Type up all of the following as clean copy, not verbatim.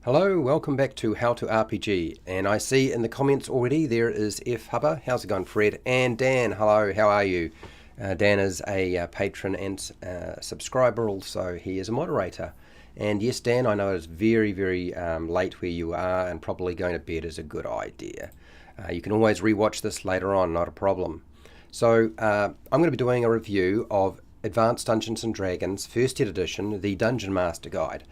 Hello, welcome back to How to RPG, and I see in the comments already there is F Hubber. How's it going, Fred? And Dan, hello, how are you? Dan is a patron and subscriber, also he is a moderator. And yes, Dan, I know it's very, very late where you are, and probably going to bed is a good idea. You can always rewatch this later on, not a problem. So I'm going to be doing a review of Advanced Dungeons & Dragons, First Ed Edition, the Dungeon Master Guide.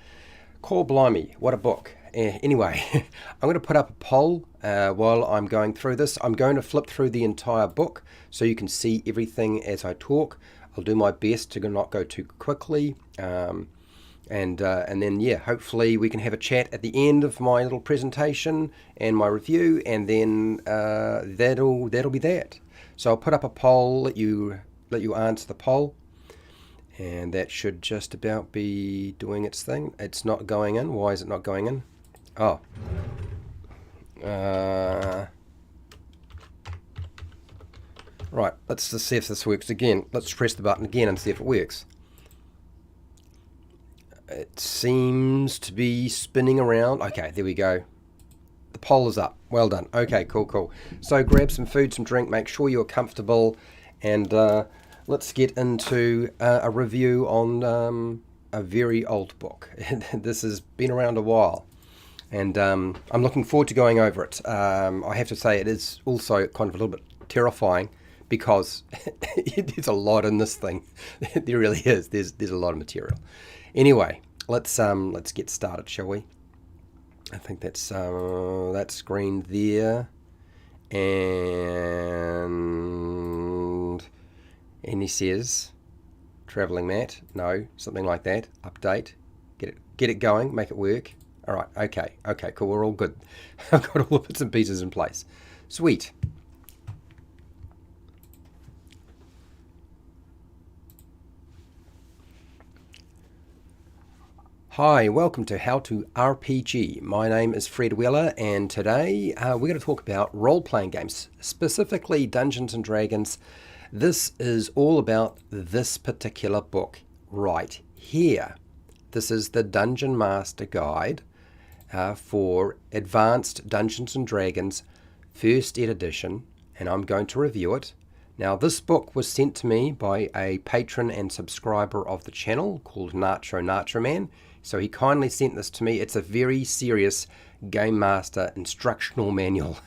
Call blimey, what a book. Anyway, I'm going to put up a poll while I'm going through this. I'm going to flip through the entire book so you can see everything as I talk. I'll do my best to not go too quickly. And then, yeah, hopefully we can have a chat at the end of my little presentation and my review, and then that'll be that. So I'll put up a poll, let you answer the poll. And that should just about be doing its thing. It's not going in. Why is it not going in? Oh. Right, let's just see if this works again. Let's press the button again and see if it works. It seems to be spinning around. Okay, there we go. The poll is up. Well done. Okay, cool. So grab some food, some drink, make sure you're comfortable, and let's get into a review on a very old book. This has been around a while, and I'm looking forward to going over it. I have to say it is also kind of a little bit terrifying because there's a lot in this thing. There really is. There's a lot of material. Anyway, let's get started, shall we? I think that's that screen there, and he says, traveling mat, no, something like that, update, get it going, make it work. All right, okay, cool, we're all good. I've got all the bits and pieces in place. Sweet. Hi, welcome to How to RPG. My name is Fred Weller, and today we're going to talk about role-playing games, specifically Dungeons & Dragons. This is all about this particular book right here. This is the Dungeon Master Guide for Advanced Dungeons & Dragons First Ed Edition, and I'm going to review it. Now, this book was sent to me by a patron and subscriber of the channel called Nacho Man. So he kindly sent this to me. It's a very serious Game Master instructional manual.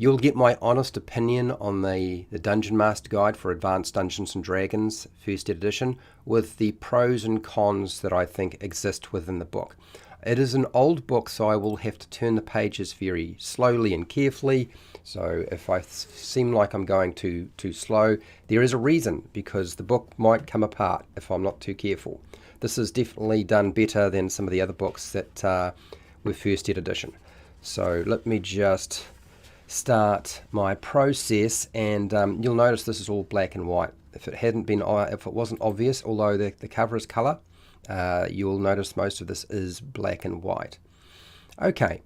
You'll get my honest opinion on the Dungeon Master Guide for Advanced Dungeons & Dragons First Ed Edition with the pros and cons that I think exist within the book. It is an old book, so I will have to turn the pages very slowly and carefully. So if I seem like I'm going too slow, there is a reason, because the book might come apart if I'm not too careful. This is definitely done better than some of the other books that were First Ed Edition. So let me just start my process, and you'll notice this is all black and white. If it wasn't obvious, although the cover is color, you'll notice most of this is black and white. Okay,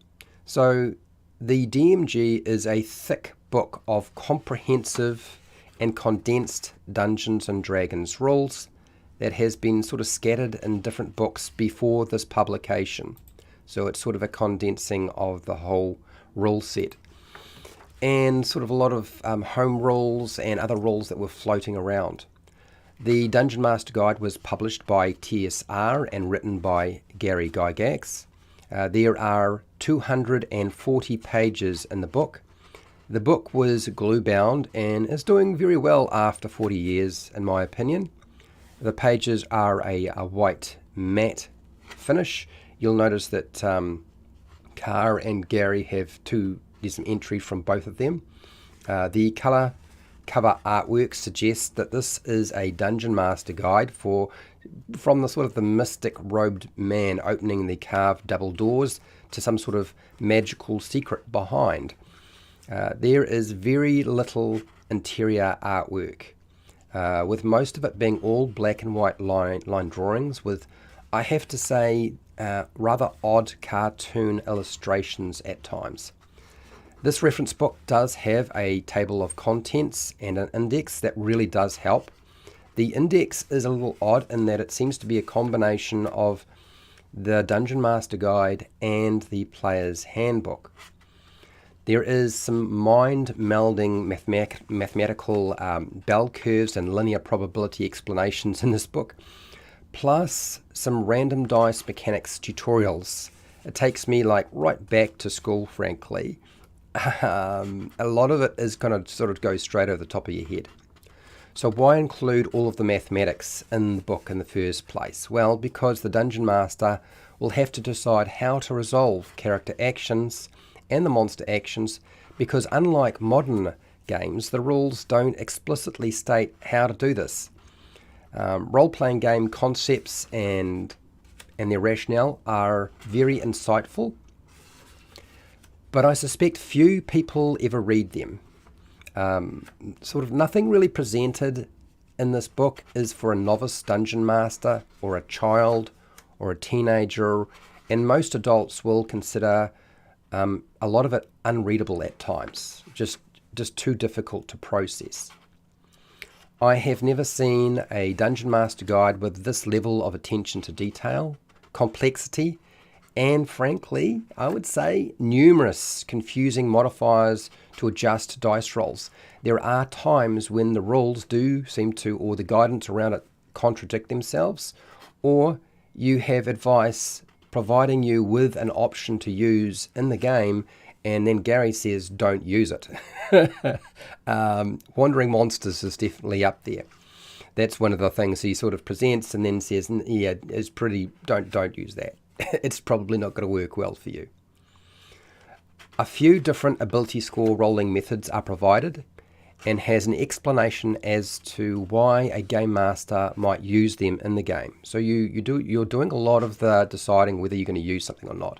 so the DMG is a thick book of comprehensive and condensed Dungeons and Dragons rules that has been sort of scattered in different books before this publication. So it's sort of a condensing of the whole rule set, and sort of a lot of home rules and other rules that were floating around. The Dungeon Master Guide was published by TSR and written by Gary Gygax. There are 240 pages in the book. The book was glue bound and is doing very well after 40 years, in my opinion. The pages are a white matte finish. You'll notice that Carr and Gary have there's an entry from both of them. The cover artwork suggests that this is a Dungeon Master Guide from the sort of the mystic robed man opening the carved double doors to some sort of magical secret behind. There is very little interior artwork, with most of it being all black and white line drawings with, I have to say, rather odd cartoon illustrations at times. This reference book does have a table of contents and an index that really does help. The index is a little odd in that it seems to be a combination of the Dungeon Master Guide, and the Player's Handbook. There is some mind-melding mathematical bell curves and linear probability explanations in this book, plus some random dice mechanics tutorials. It takes me like right back to school, frankly. A lot of it is going to sort of go straight over the top of your head. So why include all of the mathematics in the book in the first place? Well, because the Dungeon Master will have to decide how to resolve character actions and the monster actions, because unlike modern games, the rules don't explicitly state how to do this. Role-playing game concepts and their rationale are very insightful, but I suspect few people ever read them. Sort of nothing really presented in this book is for a novice dungeon master or a child or a teenager, and most adults will consider a lot of it unreadable at times, just too difficult to process. I have never seen a Dungeon Master Guide with this level of attention to detail, complexity, and frankly, I would say numerous confusing modifiers to adjust dice rolls. There are times when the rules do seem to, or the guidance around it, contradict themselves, or you have advice providing you with an option to use in the game, and then Gary says don't use it. Wandering Monsters is definitely up there. That's one of the things he sort of presents and then says, yeah, it's pretty, don't use that. It's probably not going to work well for you. A few different ability score rolling methods are provided, and has an explanation as to why a game master might use them in the game. So you're doing a lot of the deciding whether you're going to use something or not.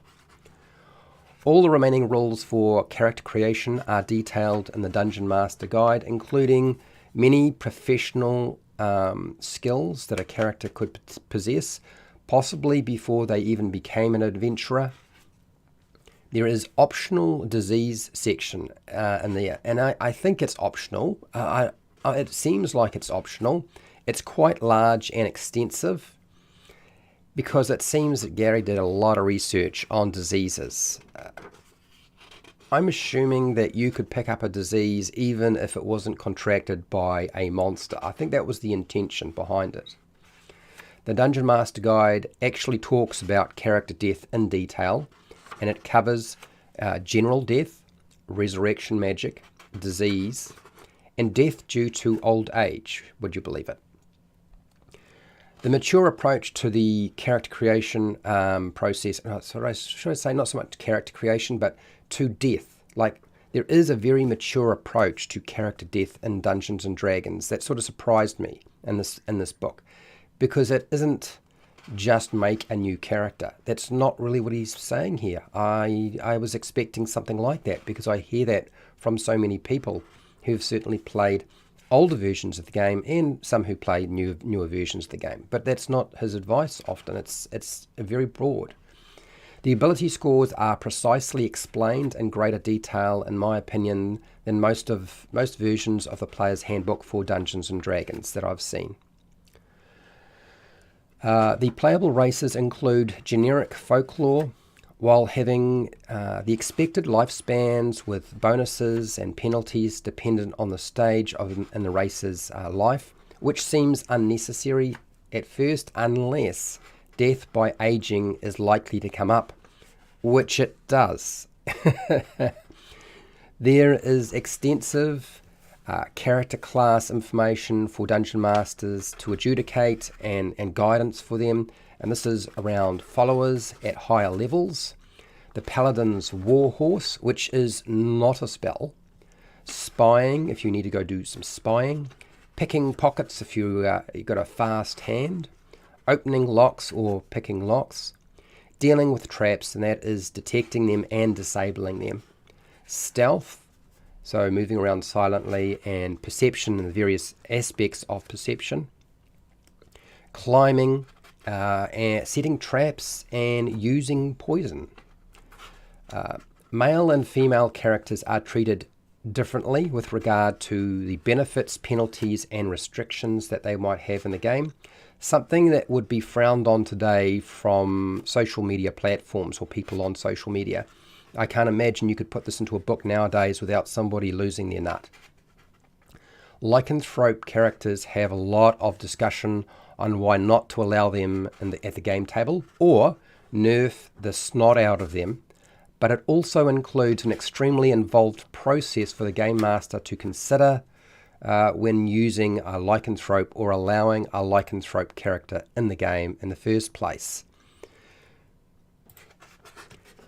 All the remaining rules for character creation are detailed in the Dungeon Master Guide, including many professional skills that a character could possess, possibly before they even became an adventurer. There is optional disease section in there, and I think it's optional. It seems like it's optional. It's quite large and extensive, because it seems that Gary did a lot of research on diseases. I'm assuming that you could pick up a disease even if it wasn't contracted by a monster. I think that was the intention behind it. The Dungeon Master Guide actually talks about character death in detail, and it covers general death, resurrection magic, disease, and death due to old age. Would you believe it? The mature approach to the character creation process, should I say not so much character creation, but to death. Like, there is a very mature approach to character death in Dungeons and Dragons that sort of surprised me in this book, because it isn't just make a new character. That's not really what he's saying here. I was expecting something like that, because I hear that from so many people who've certainly played older versions of the game and some who play newer versions of the game. But that's not his advice often. It's very broad. The ability scores are precisely explained in greater detail, in my opinion, than most versions of the Player's Handbook for Dungeons and Dragons that I've seen. The playable races include generic folklore, while having the expected lifespans with bonuses and penalties dependent on the stage in the race's life, which seems unnecessary at first unless death by aging is likely to come up, which it does. There is extensive character class information for Dungeon Masters to adjudicate and guidance for them, and this is around followers at higher levels, the Paladin's Warhorse, which is not a spell, spying if you need to go do some spying, picking pockets if you've got a fast hand, opening locks or picking locks, dealing with traps, and that is detecting them and disabling them, stealth, so moving around silently, and perception and the various aspects of perception, climbing, and setting traps, and using poison. Male and female characters are treated differently with regard to the benefits, penalties, and restrictions that they might have in the game. something that would be frowned on today from social media platforms or people on social media. I can't imagine you could put this into a book nowadays without somebody losing their nut. Lycanthrope characters have a lot of discussion on why not to allow them at the game table or nerf the snot out of them, but it also includes an extremely involved process for the game master to consider when using a lycanthrope or allowing a lycanthrope character in the game in the first place.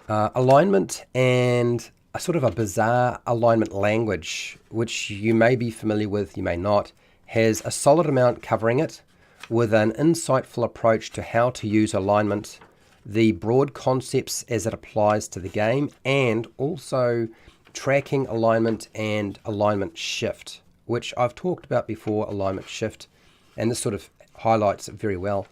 Alignment and a sort of a bizarre alignment language, which you may be familiar with, you may not, has a solid amount covering it with an insightful approach to how to use alignment, the broad concepts as it applies to the game, and also tracking alignment and alignment shift, which I've talked about before, alignment shift, and this sort of highlights it very well.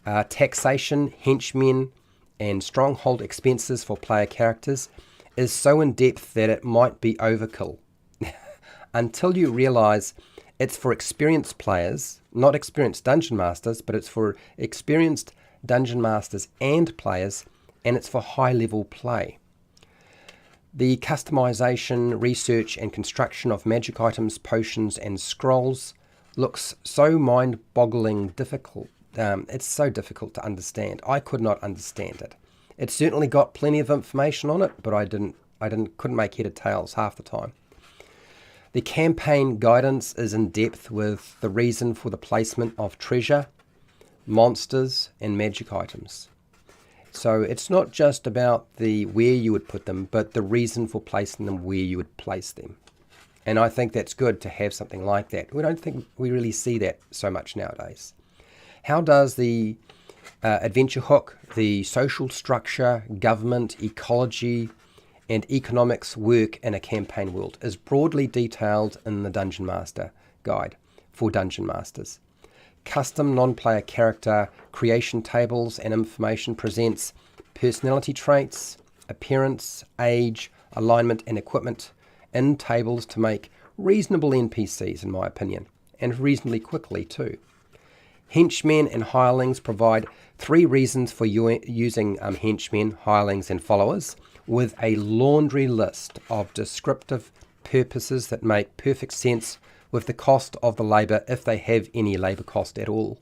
Taxation, henchmen, and stronghold expenses for player characters is so in depth that it might be overkill. Until you realize it's for experienced players, not experienced dungeon masters, but it's for experienced dungeon masters and players, and it's for high level play. The customization, research, and construction of magic items, potions, and scrolls looks so mind-boggling difficult. It's so difficult to understand. I could not understand it. It certainly got plenty of information on it, but I couldn't make head or tails half the time. The campaign guidance is in depth with the reason for the placement of treasure, monsters, and magic items. So it's not just about the where you would put them, but the reason for placing them where you would place them. And I think that's good to have something like that. We don't think we really see that so much nowadays. How does the adventure hook, the social structure, government, ecology, and economics work in a campaign world is broadly detailed in the Dungeon Master Guide for Dungeon Masters. Custom non-player character creation tables and information presents personality traits, appearance, age, alignment, and equipment in tables to make reasonable NPCs, in my opinion, and reasonably quickly too. Henchmen and hirelings provide 3 reasons for using henchmen, hirelings, and followers, with a laundry list of descriptive purposes that make perfect sense with the cost of the labour if they have any labour cost at all.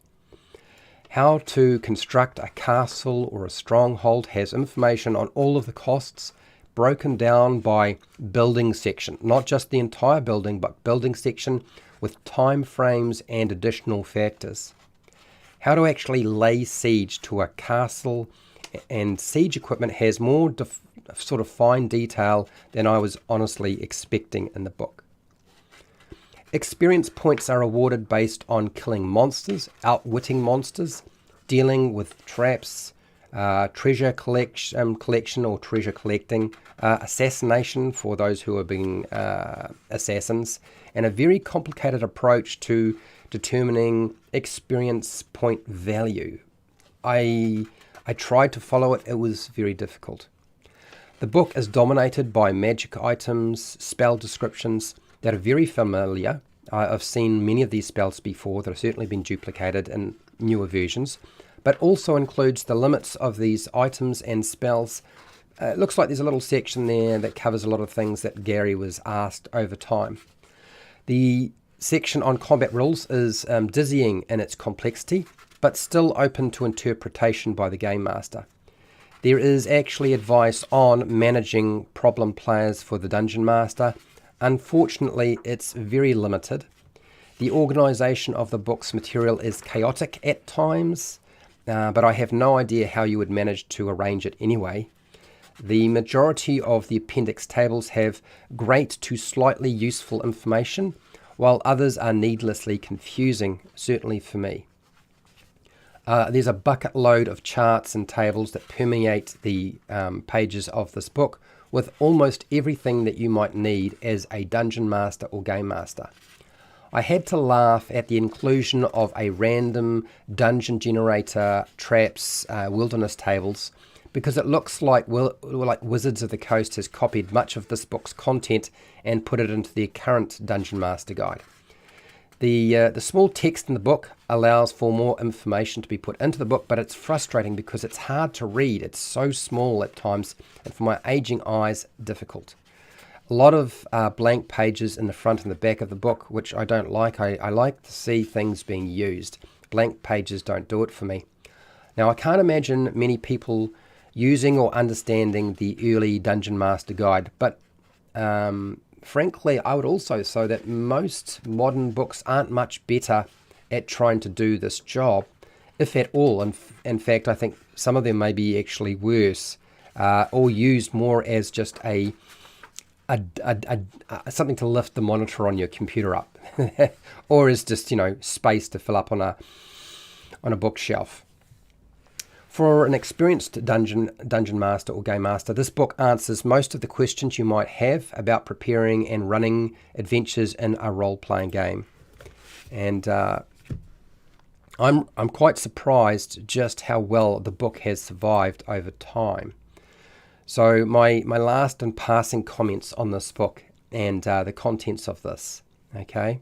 How to construct a castle or a stronghold has information on all of the costs broken down by building section, not just the entire building, but building section with time frames and additional factors. How to actually lay siege to a castle, and siege equipment has more sort of fine detail than I was honestly expecting in the book. Experience points are awarded based on killing monsters, outwitting monsters, dealing with traps, treasure collection or treasure collecting, assassination for those who are being assassins, and a very complicated approach to determining experience point value. I tried to follow it. It was very difficult. The book is dominated by magic items, spell descriptions that are very familiar. I've seen many of these spells before that have certainly been duplicated in newer versions, but also includes the limits of these items and spells. It looks like there's a little section there that covers a lot of things that Gary was asked over time. The section on combat rules is dizzying in its complexity, but still open to interpretation by the game master. There is actually advice on managing problem players for the Dungeon Master. Unfortunately, it's very limited. The organisation of the book's material is chaotic at times, but I have no idea how you would manage to arrange it anyway. The majority of the appendix tables have great to slightly useful information, while others are needlessly confusing, certainly for me. There's a bucket load of charts and tables that permeate the pages of this book, with almost everything that you might need as a dungeon master or game master. I had to laugh at the inclusion of a random dungeon generator, traps, wilderness tables, because it looks like Wizards of the Coast has copied much of this book's content and put it into their current Dungeon Master Guide. The small text in the book allows for more information to be put into the book, but it's frustrating because it's hard to read. It's so small at times, and for my aging eyes, difficult. A lot of blank pages in the front and the back of the book, which I don't like. I like to see things being used. Blank pages don't do it for me. Now, I can't imagine many people using or understanding the early Dungeon Master Guide, but frankly, I would also say that most modern books aren't much better at trying to do this job, if at all. In fact, I think some of them may be actually worse, or used more as just a something to lift the monitor on your computer up, or as just space to fill up on a bookshelf. For an experienced dungeon master or game master, this book answers most of the questions you might have about preparing and running adventures in a role-playing game. And I'm quite surprised just how well the book has survived over time. So my last and passing comments on this book and the contents of this, okay?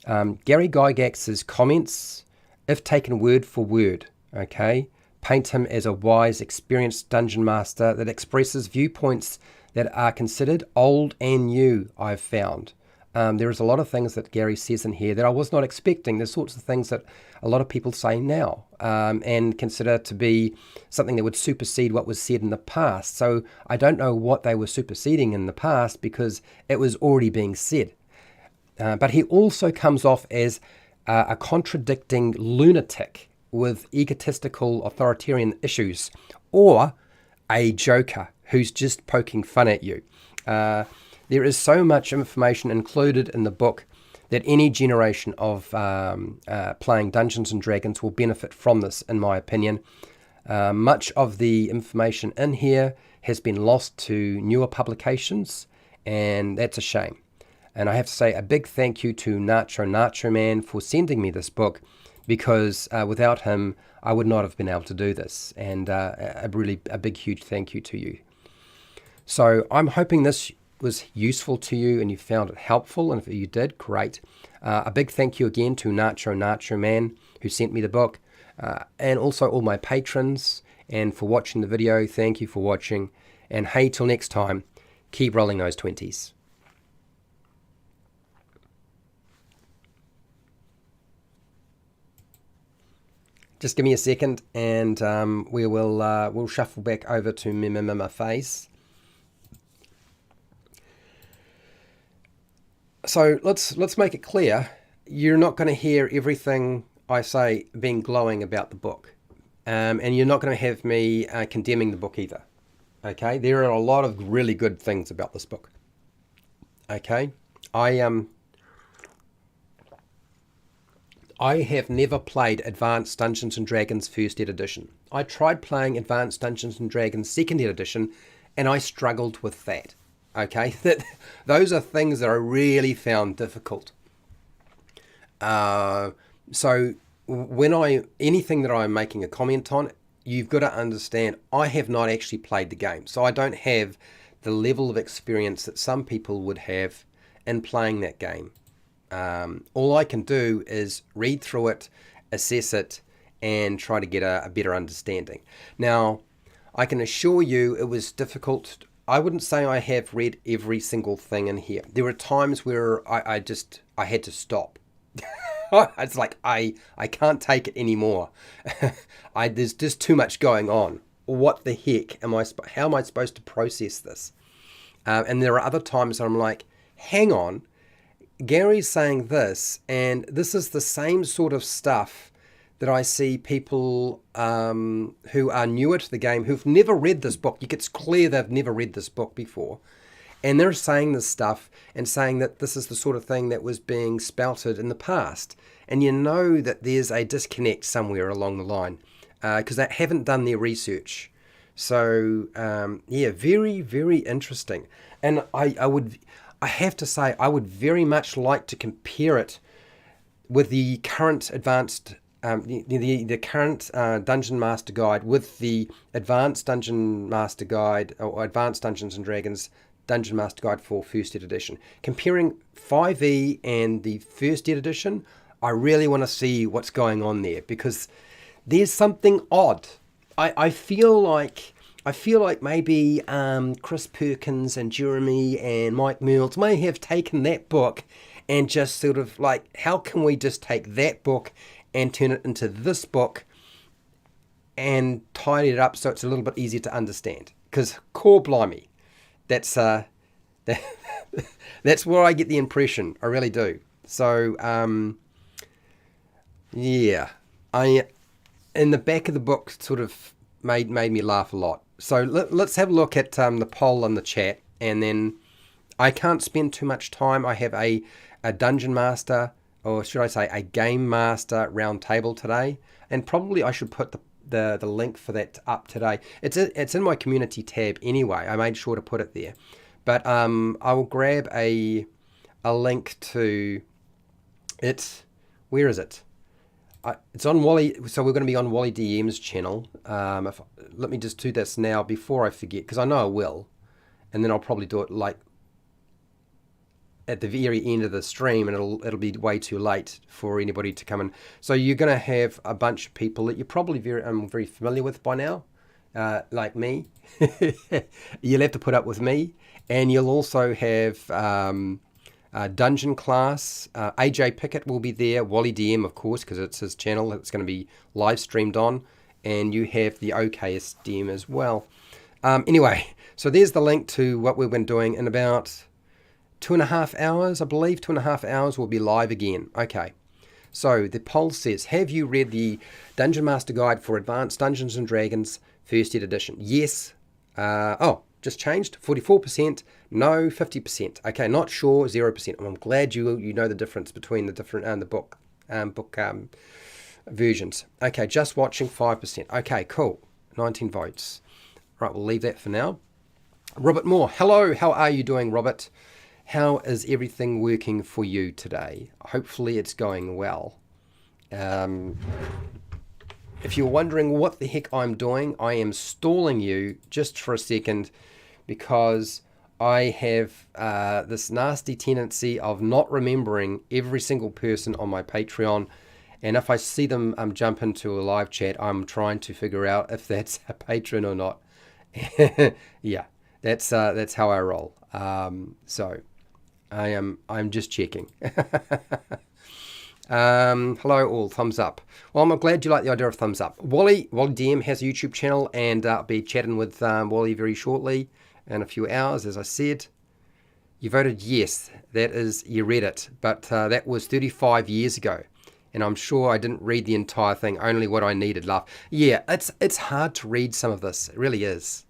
Gary Gygax's comments, if taken word for word, okay, paint him as a wise, experienced dungeon master that expresses viewpoints that are considered old and new, I've found. There is a lot of things that Gary says in here that I was not expecting. There's sorts of things that a lot of people say now and consider to be something that would supersede what was said in the past. So I don't know what they were superseding in the past because it was already being said. But he also comes off as a contradicting lunatic with egotistical authoritarian issues, or a joker who's just poking fun at you. There is so much information included in the book that any generation of playing Dungeons and Dragons will benefit from this, in my opinion. Much of the information in here has been lost to newer publications, and that's a shame. And I have to say a big thank you to Nacho Man for sending me this book, because without him, I would not have been able to do this. And a big, huge thank you to you. So I'm hoping this was useful to you and you found it helpful. And if you did, great. A big thank you again to Nacho Man, who sent me the book, and also all my patrons. And for watching the video, thank you for watching. And hey, till next time, keep rolling those 20s. Just give me a second, and we'll shuffle back over to my face. So let's make it clear: you're not going to hear everything I say being glowing about the book, and you're not going to have me condemning the book either. Okay, there are a lot of really good things about this book. Okay, I have never played Advanced Dungeons & Dragons 1st Ed Edition. I tried playing Advanced Dungeons & Dragons 2nd Ed Edition, and I struggled with that. Okay, those are things that I really found difficult. So when anything that I'm making a comment on, you've got to understand I have not actually played the game, so I don't have the level of experience that some people would have in playing that game. All I can do is read through it, assess it, and try to get a better understanding. Now, I can assure you it was difficult. I wouldn't say I have read every single thing in here. There were times where I had to stop. It's like, I can't take it anymore. There's just too much going on. What the heck how am I supposed to process this? And there are other times I'm like, hang on, Gary's saying this, and this is the same sort of stuff that I see people who are newer to the game, who've never read this book. It's clear they've never read this book before. And they're saying this stuff and saying that this is the sort of thing that was being spouted in the past. And you know that there's a disconnect somewhere along the line because they haven't done their research. So, yeah, very, very interesting. And I have to say, I would very much like to compare it with the current advanced, the current Dungeon Master Guide with the Advanced Dungeon Master Guide or Advanced Dungeons and Dragons Dungeon Master Guide for First Ed Edition. Comparing 5e and the First Ed Edition, I really want to see what's going on there, because there's something odd. I feel like maybe Chris Perkins and Jeremy and Mike Mills may have taken that book and just sort of like, how can we just take that book and turn it into this book and tidy it up so it's a little bit easier to understand? Because core blimey, that's that's where I get the impression. I really do. So yeah, in the back of the book sort of made me laugh a lot. So let's have a look at the poll in the chat, and then I can't spend too much time. I have a Dungeon Master, or should I say a Game Master roundtable today, and probably I should put the link for that up today. It's in my community tab anyway. I made sure to put it there, but I will grab a link to it. Where is it? It's on Wally, so we're going to be on Wally DM's channel. Let me just do this now before I forget, because I know I will, and then I'll probably do it like at the very end of the stream, and it'll be way too late for anybody to come in. So you're going to have a bunch of people that you're probably very familiar with by now, like me. You'll have to put up with me, and you'll also have Dungeon Class. AJ Pickett will be there. Wally DM, of course, because it's his channel. It's going to be live streamed on. And you have the OKS DM as well. Anyway, so there's the link to what we've been doing. In about 2.5 hours, I believe, 2.5 hours, we'll be live again. Okay. So the poll says, have you read the Dungeon Master Guide for Advanced Dungeons and Dragons First Ed Edition? Yes. Just changed. 44%. No, 50%. Okay, not sure. 0%. I'm glad you know the difference between the different the book versions. Okay, just watching. 5%. Okay, cool. 19 votes. Right, we'll leave that for now. Robert Moore. Hello. How are you doing, Robert? How is everything working for you today? Hopefully it's going well. If you're wondering what the heck I'm doing, I am stalling you just for a second, because I have this nasty tendency of not remembering every single person on my Patreon. And if I see them jump into a live chat, I'm trying to figure out if that's a patron or not. Yeah, that's how I roll. So I'm just checking. Hello all, thumbs up. Well, I'm glad you like the idea of thumbs up. Wally DM has a YouTube channel, and I'll be chatting with Wally very shortly in a few hours, as I said. You voted yes. That is, you read it, but that was 35 years ago, and I'm sure I didn't read the entire thing, only what I needed. Laugh. Yeah, it's hard to read some of this. It really is.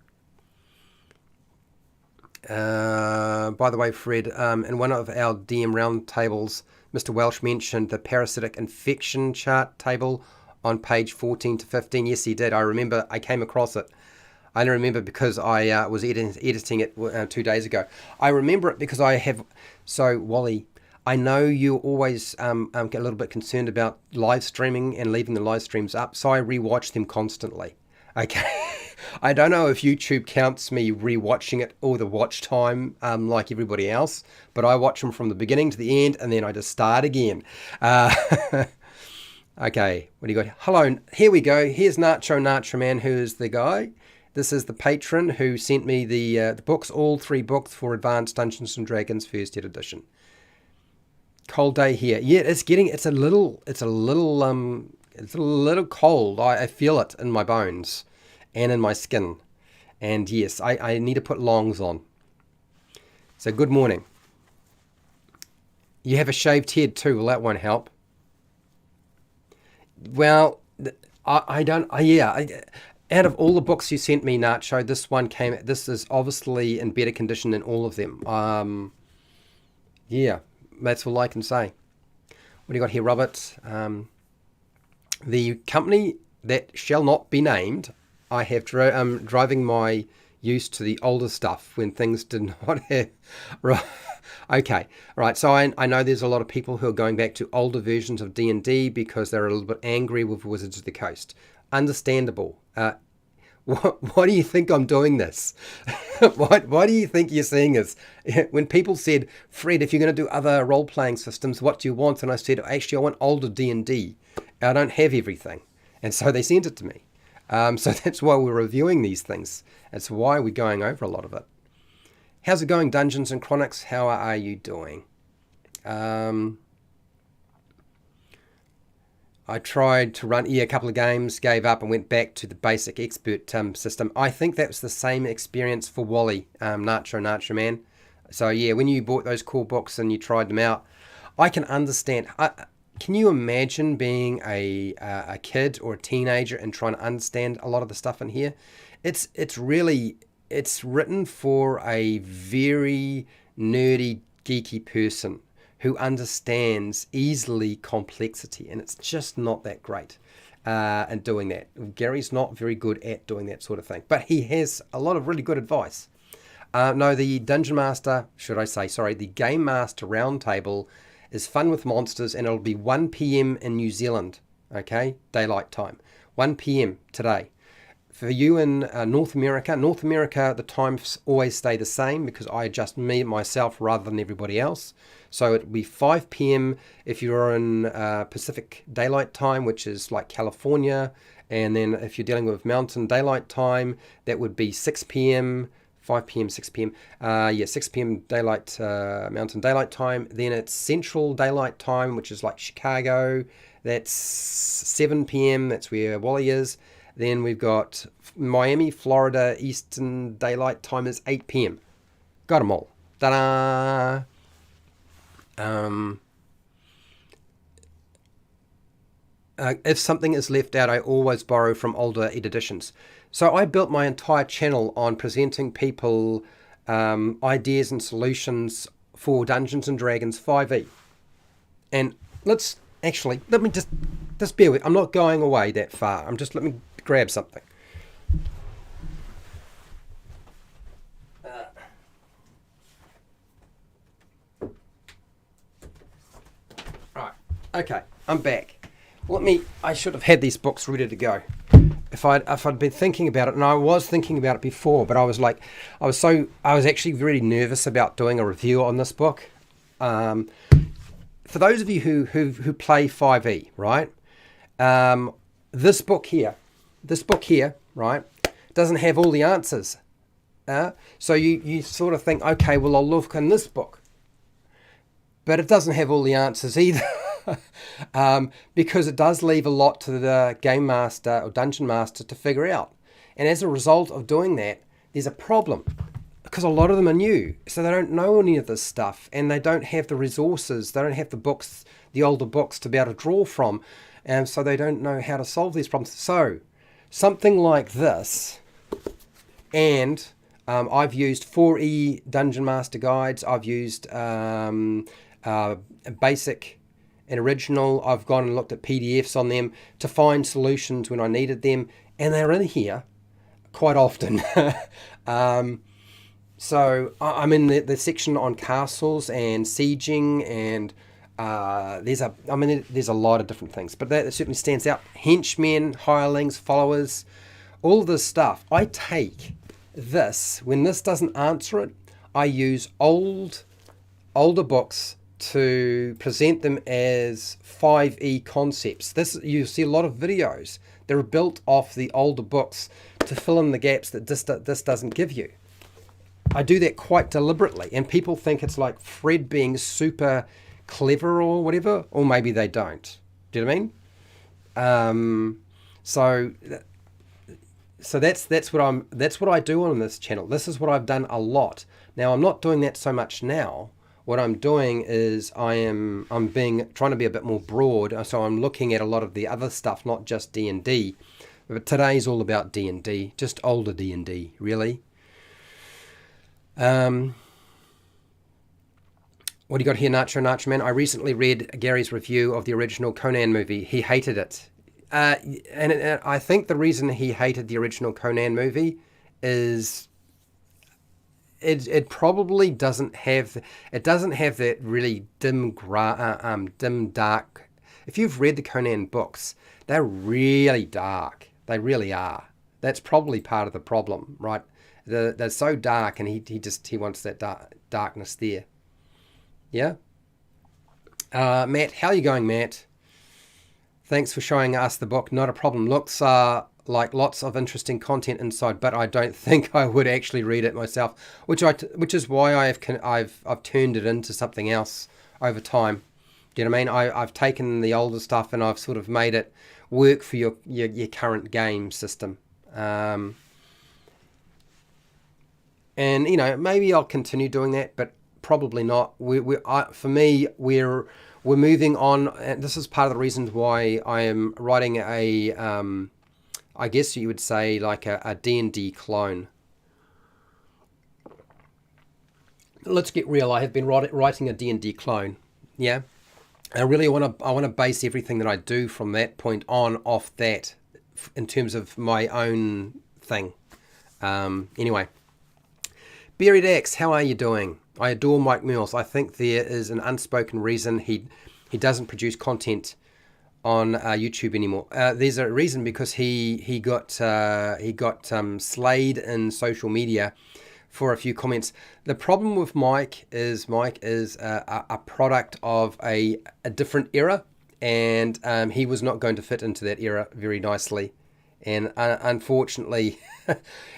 By the way, Fred, in one of our DM roundtables, Mr. Welsh mentioned the parasitic infection chart table on page 14 to 15. Yes, he did. I remember. I came across it. I only remember because I was editing it 2 days ago. I remember it because I have... So, Wally, I know you always get a little bit concerned about live streaming and leaving the live streams up, so I rewatch them constantly. Okay. I don't know if YouTube counts me rewatching it all the watch time like everybody else, but I watch them from the beginning to the end, and then I just start again. Okay, what do you got? Hello, here we go. Here's Nacho Man, who is the guy. This is the patron who sent me the books, all 3 books for Advanced Dungeons and Dragons First Ed Edition. Cold day here. Yeah, it's a little cold. I feel it in my bones and in my skin. And yes, I need to put longs on. So good morning. You have a shaved head too. Well, that won't help. Well, out of all the books you sent me, Nacho, this is obviously in better condition than all of them. Yeah, that's all I can say. What do you got here, Robert? The company that shall not be named, I have driving my use to the older stuff when things did not have... Right. Okay, right, so I know there's a lot of people who are going back to older versions of D&D because they're a little bit angry with Wizards of the Coast. Understandable. Why do you think I'm doing this? Why do you think you're seeing this? When people said, Fred, if you're going to do other role-playing systems, what do you want? And I said, actually, I want older D&D. I don't have everything. And so they sent it to me. So that's why we're reviewing these things. That's why we're going over a lot of it. How's it going, Dungeons and Chronics? How are you doing? I tried to run a couple of games, gave up, and went back to the basic expert system. I think that was the same experience for Wally, Nacho Man. So yeah, when you bought those core books and you tried them out, I can understand. Can you imagine being a kid or a teenager and trying to understand a lot of the stuff in here? It's written for a very nerdy, geeky person who understands easily complexity, and it's just not that great in doing that. Gary's not very good at doing that sort of thing, but he has a lot of really good advice. No, the Dungeon Master, the Game Master Roundtable is fun with monsters, and it'll be 1 p.m. in New Zealand, okay, daylight time, 1 p.m. today. For you in North America, the times always stay the same because I adjust myself rather than everybody else. So it will be 5 p.m. if you're in Pacific Daylight Time, which is like California. And then if you're dealing with Mountain Daylight Time, that would be 6 p.m., 5 p.m., 6 p.m. 6 p.m. Daylight, Mountain Daylight Time. Then it's Central Daylight Time, which is like Chicago. That's 7 p.m. That's where Wally is. Then we've got Miami, Florida, Eastern Daylight Time is 8 p.m. Got them all. Ta-da! If something is left out, I always borrow from older editions. So I built my entire channel on presenting people ideas and solutions for Dungeons and Dragons 5e. And let me just bear with. I'm not going away that far. Let me grab something. Right. Okay. I'm back. I should have had these books ready to go. If I'd been thinking about it, and I was thinking about it before, but I was actually really nervous about doing a review on this book. For those of you who play 5e, right? This book here, right, doesn't have all the answers. So you sort of think, okay, well, I'll look in this book. But it doesn't have all the answers either. Because it does leave a lot to the Game Master or Dungeon Master to figure out. And as a result of doing that, there's a problem. Because a lot of them are new. So they don't know any of this stuff. And they don't have the resources. They don't have the books, the older books to be able to draw from. And so they don't know how to solve these problems. So something like this, and I've used 4E Dungeon Master guides. I've used basic and original. I've gone and looked at PDFs on them to find solutions when I needed them. And they're in here quite often. So I'm in the section on castles and sieging, and there's a lot of different things, but that certainly stands out. Henchmen, hirelings, followers, all this stuff. I take this, when this doesn't answer it, I use older books to present them as 5e concepts. You see a lot of videos that are built off the older books to fill in the gaps that this doesn't give you. I do that quite deliberately, and people think it's like Fred being super clever or whatever, or maybe they don't. Do you know what I mean? So that's what I do on this channel. This is what I've done a lot. Now I'm not doing that so much now. What I'm doing is trying to be a bit more broad. So I'm looking at a lot of the other stuff, not just D&D. But today's all about D&D, just older D&D, really. What do you got here, Nacho Man? I recently read Gary's review of the original Conan movie. He hated it. And I think the reason he hated the original Conan movie is it probably doesn't have that really dim dark. If you've read the Conan books, they're really dark. They really are. That's probably part of the problem, right? They're so dark, and he wants that darkness there. Yeah. Matt, how are you going, Matt? Thanks for showing us the book. Not a problem. Looks like lots of interesting content inside, but I don't think I would actually read it myself, which is why I've turned it into something else over time. Do you know what I mean? I've taken the older stuff and I've sort of made it work for your current game system. And maybe I'll continue doing that, but probably not. For me, we're moving on, and this is part of the reasons why I am writing I guess you would say like a D&D clone. Let's get real. I have been writing a D&D clone. Yeah. I really want to base everything that I do from that point on off that in terms of my own thing. Anyway. Buried X, how are you doing? I adore Mike Mills. I think there is an unspoken reason he doesn't produce content on YouTube anymore. There's a reason, because he got slayed in social media for a few comments. The problem with Mike is a product of a different era, and he was not going to fit into that era very nicely. And unfortunately,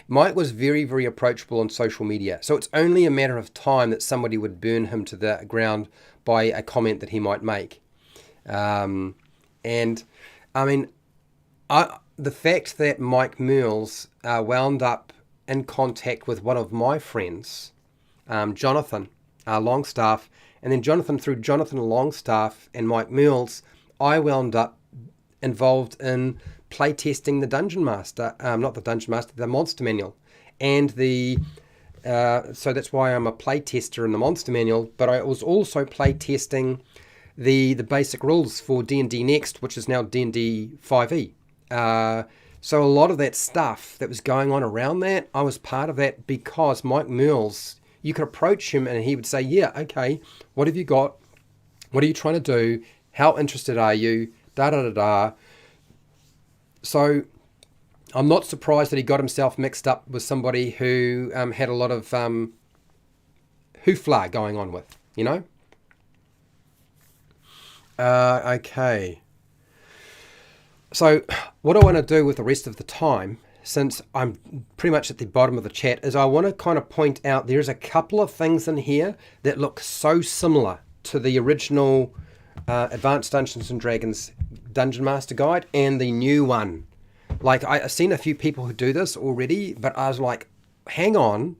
Mike was very, very approachable on social media. So it's only a matter of time that somebody would burn him to the ground by a comment that he might make. And I mean, the fact that Mike Mills wound up in contact with one of my friends, Jonathan Longstaff, and then through Jonathan Longstaff and Mike Mills, I wound up involved in playtesting the Dungeon Master, not the Dungeon Master, the Monster Manual, and so that's why I'm a playtester in the Monster Manual. But I was also playtesting the basic rules for D&D Next, which is now D&D 5e. So a lot of that stuff that was going on around that, I was part of that, because Mike Mills, you could approach him and he would say, yeah, okay, what have you got? What are you trying to do? How interested are you? Da-da-da-da. So I'm not surprised that he got himself mixed up with somebody who had a lot of hoofla going on with, Okay. So what I want to do with the rest of the time, since I'm pretty much at the bottom of the chat, is I want to kind of point out there's a couple of things in here that look so similar to the original Advanced Dungeons & Dragons Dungeon Master Guide and the new one. Like, I've seen a few people who do this already, but I was like, hang on,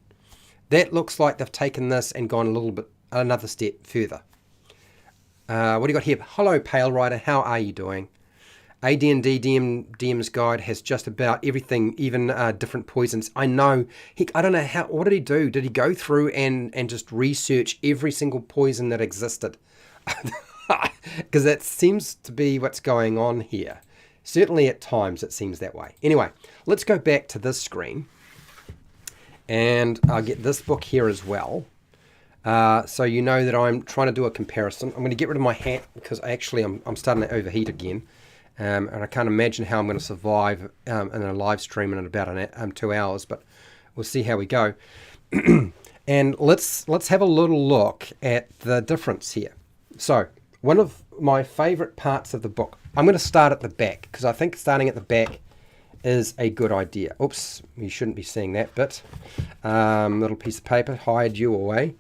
that looks like they've taken this and gone another step further. What do you got here? Hello, Pale Rider, how are you doing? AD&D DM's Guide has just about everything, even different poisons. I know. I don't know what did he do? Did he go through and just research every single poison that existed? Because that seems to be what's going on here. Certainly at times it seems that way. Anyway, let's go back to this screen. And I'll get this book here as well. So you know that I'm trying to do a comparison. I'm going to get rid of my hat because actually I'm starting to overheat again. And I can't imagine how I'm going to survive in a live stream in about 2 hours. But we'll see how we go. And let's have a little look at the difference here. So one of my favorite parts of the book, I'm going to start at the back because I think starting at the back is a good idea. Oops, you shouldn't be seeing that bit. Little piece of paper, hide you away.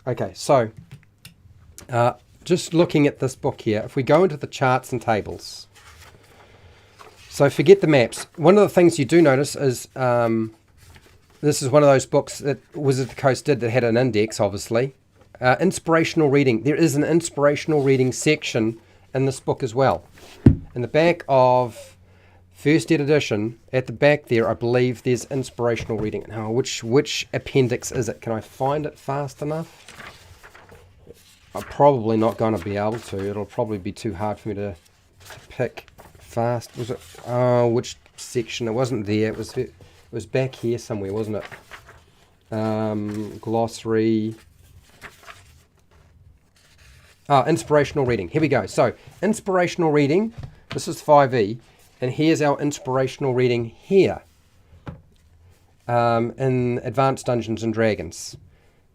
Okay, so just looking at this book here, if we go into the charts and tables, so forget the maps. One of the things you do notice is this is one of those books that Wizard of the Coast did that had an index, obviously. Inspirational reading. There is an inspirational reading section in this book as well. In the back of first ed edition, at the back there, I believe there's inspirational reading. Now, which appendix is it? Can I find it fast enough? I'm probably not going to be able to. It'll probably be too hard for me to pick fast. Was it? Oh, which section? It wasn't there. It was back here somewhere, wasn't it? Glossary. Inspirational reading. Here we go. So, inspirational reading. This is 5e. And here's our inspirational reading here. in Advanced Dungeons and Dragons.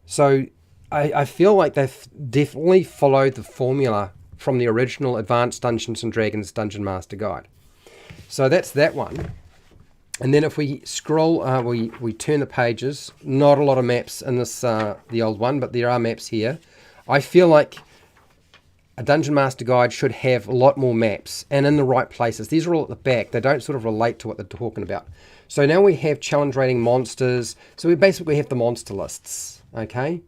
So I feel like they've definitely followed the formula from the original Advanced Dungeons and Dragons Dungeon Master Guide. So that's that one. And then if we scroll, we turn the pages. Not a lot of maps in this the old one, but there are maps here. I feel like a Dungeon Master Guide should have a lot more maps and in the right places. These are all at the back. They don't sort of relate to what they're talking about. So now we have challenge rating monsters. So we basically have the monster lists, okay?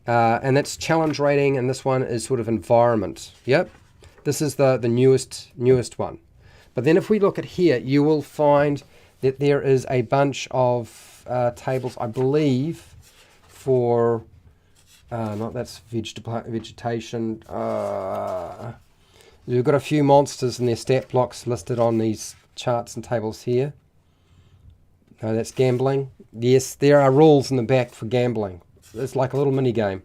And that's challenge rating, and this one is sort of environment. Yep, this is the newest one. But then if we look at here, you will find that there is a bunch of tables, I believe, for not that's vegetation. You've got a few monsters and their stat blocks listed on these charts and tables here. No, that's gambling. Yes, there are rules in the back for gambling. It's like a little mini game.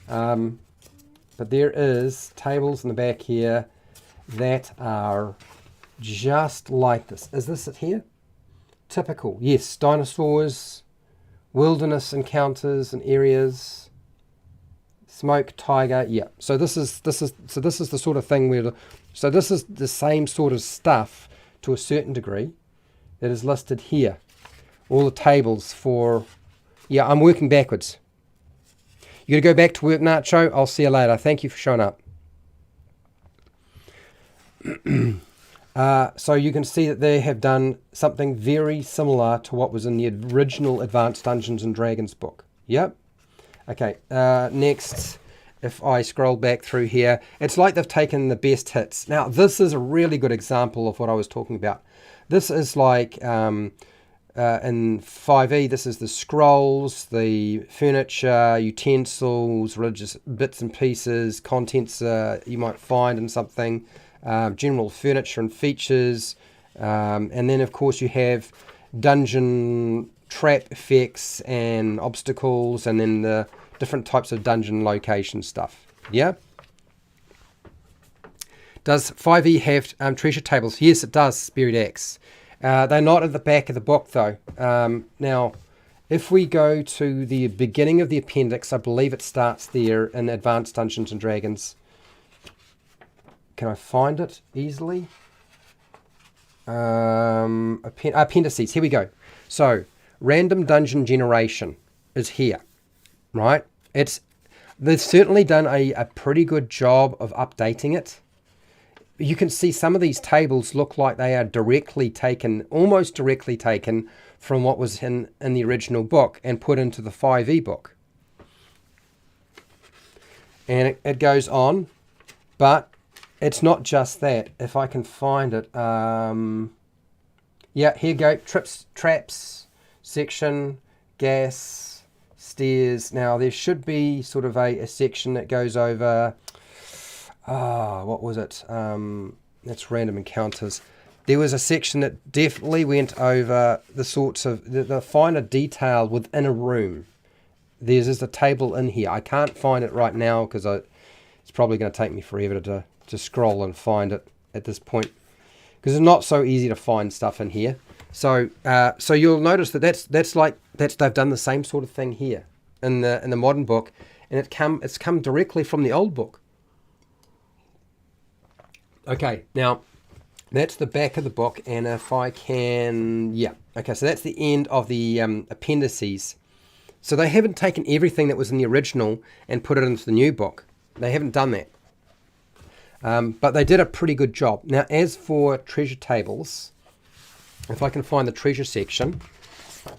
But there is tables in the back here that are just like this. Is this it here? Typical. Yes, dinosaurs, wilderness encounters and areas, smoke, tiger. Yeah. So this is the sort of thing where so this is the same sort of stuff to a certain degree that is listed here. All the tables for, yeah, I'm working backwards. You got to go back to work, Nacho. I'll see you later. Thank you for showing up. So you can see that they have done something very similar to what was in the original Advanced Dungeons and Dragons book. Yep. Okay. Next, if I scroll back through here, it's like they've taken the best hits. Now, this is a really good example of what I was talking about. This is like... in 5e, this is the scrolls, the furniture, utensils, religious bits and pieces, contents you might find in something, general furniture and features, and then of course you have dungeon trap effects and obstacles, and then the different types of dungeon location stuff. Yeah? Does 5e have treasure tables? Yes, it does, Spirit X. They're not at the back of the book, though. Now, if we go to the beginning of the appendix, I believe it starts there in Advanced Dungeons and Dragons. Can I find it easily? Appendices. Here we go. So, random dungeon generation is here, right? They've certainly done a pretty good job of updating it. You can see some of these tables look like they are directly taken, almost directly taken from what was in the original book and put into the 5e book. And it goes on, but it's not just that. If I can find it, yeah, here you go, traps, section, gas, stairs. Now there should be sort of a section that goes over... what was it? That's random encounters. There was a section that definitely went over the sorts of the finer detail within a room. There's a table in here. I can't find it right now because it's probably going to take me forever to scroll and find it at this point, because it's not so easy to find stuff in here. So so you'll notice that they've done the same sort of thing here in the modern book, and it's come directly from the old book. Okay, now that's the back of the book, and if I can, yeah, okay, so that's the end of the appendices. So they haven't taken everything that was in the original and put it into the new book. They haven't done that, but they did a pretty good job. Now, as for treasure tables, if I can find the treasure section,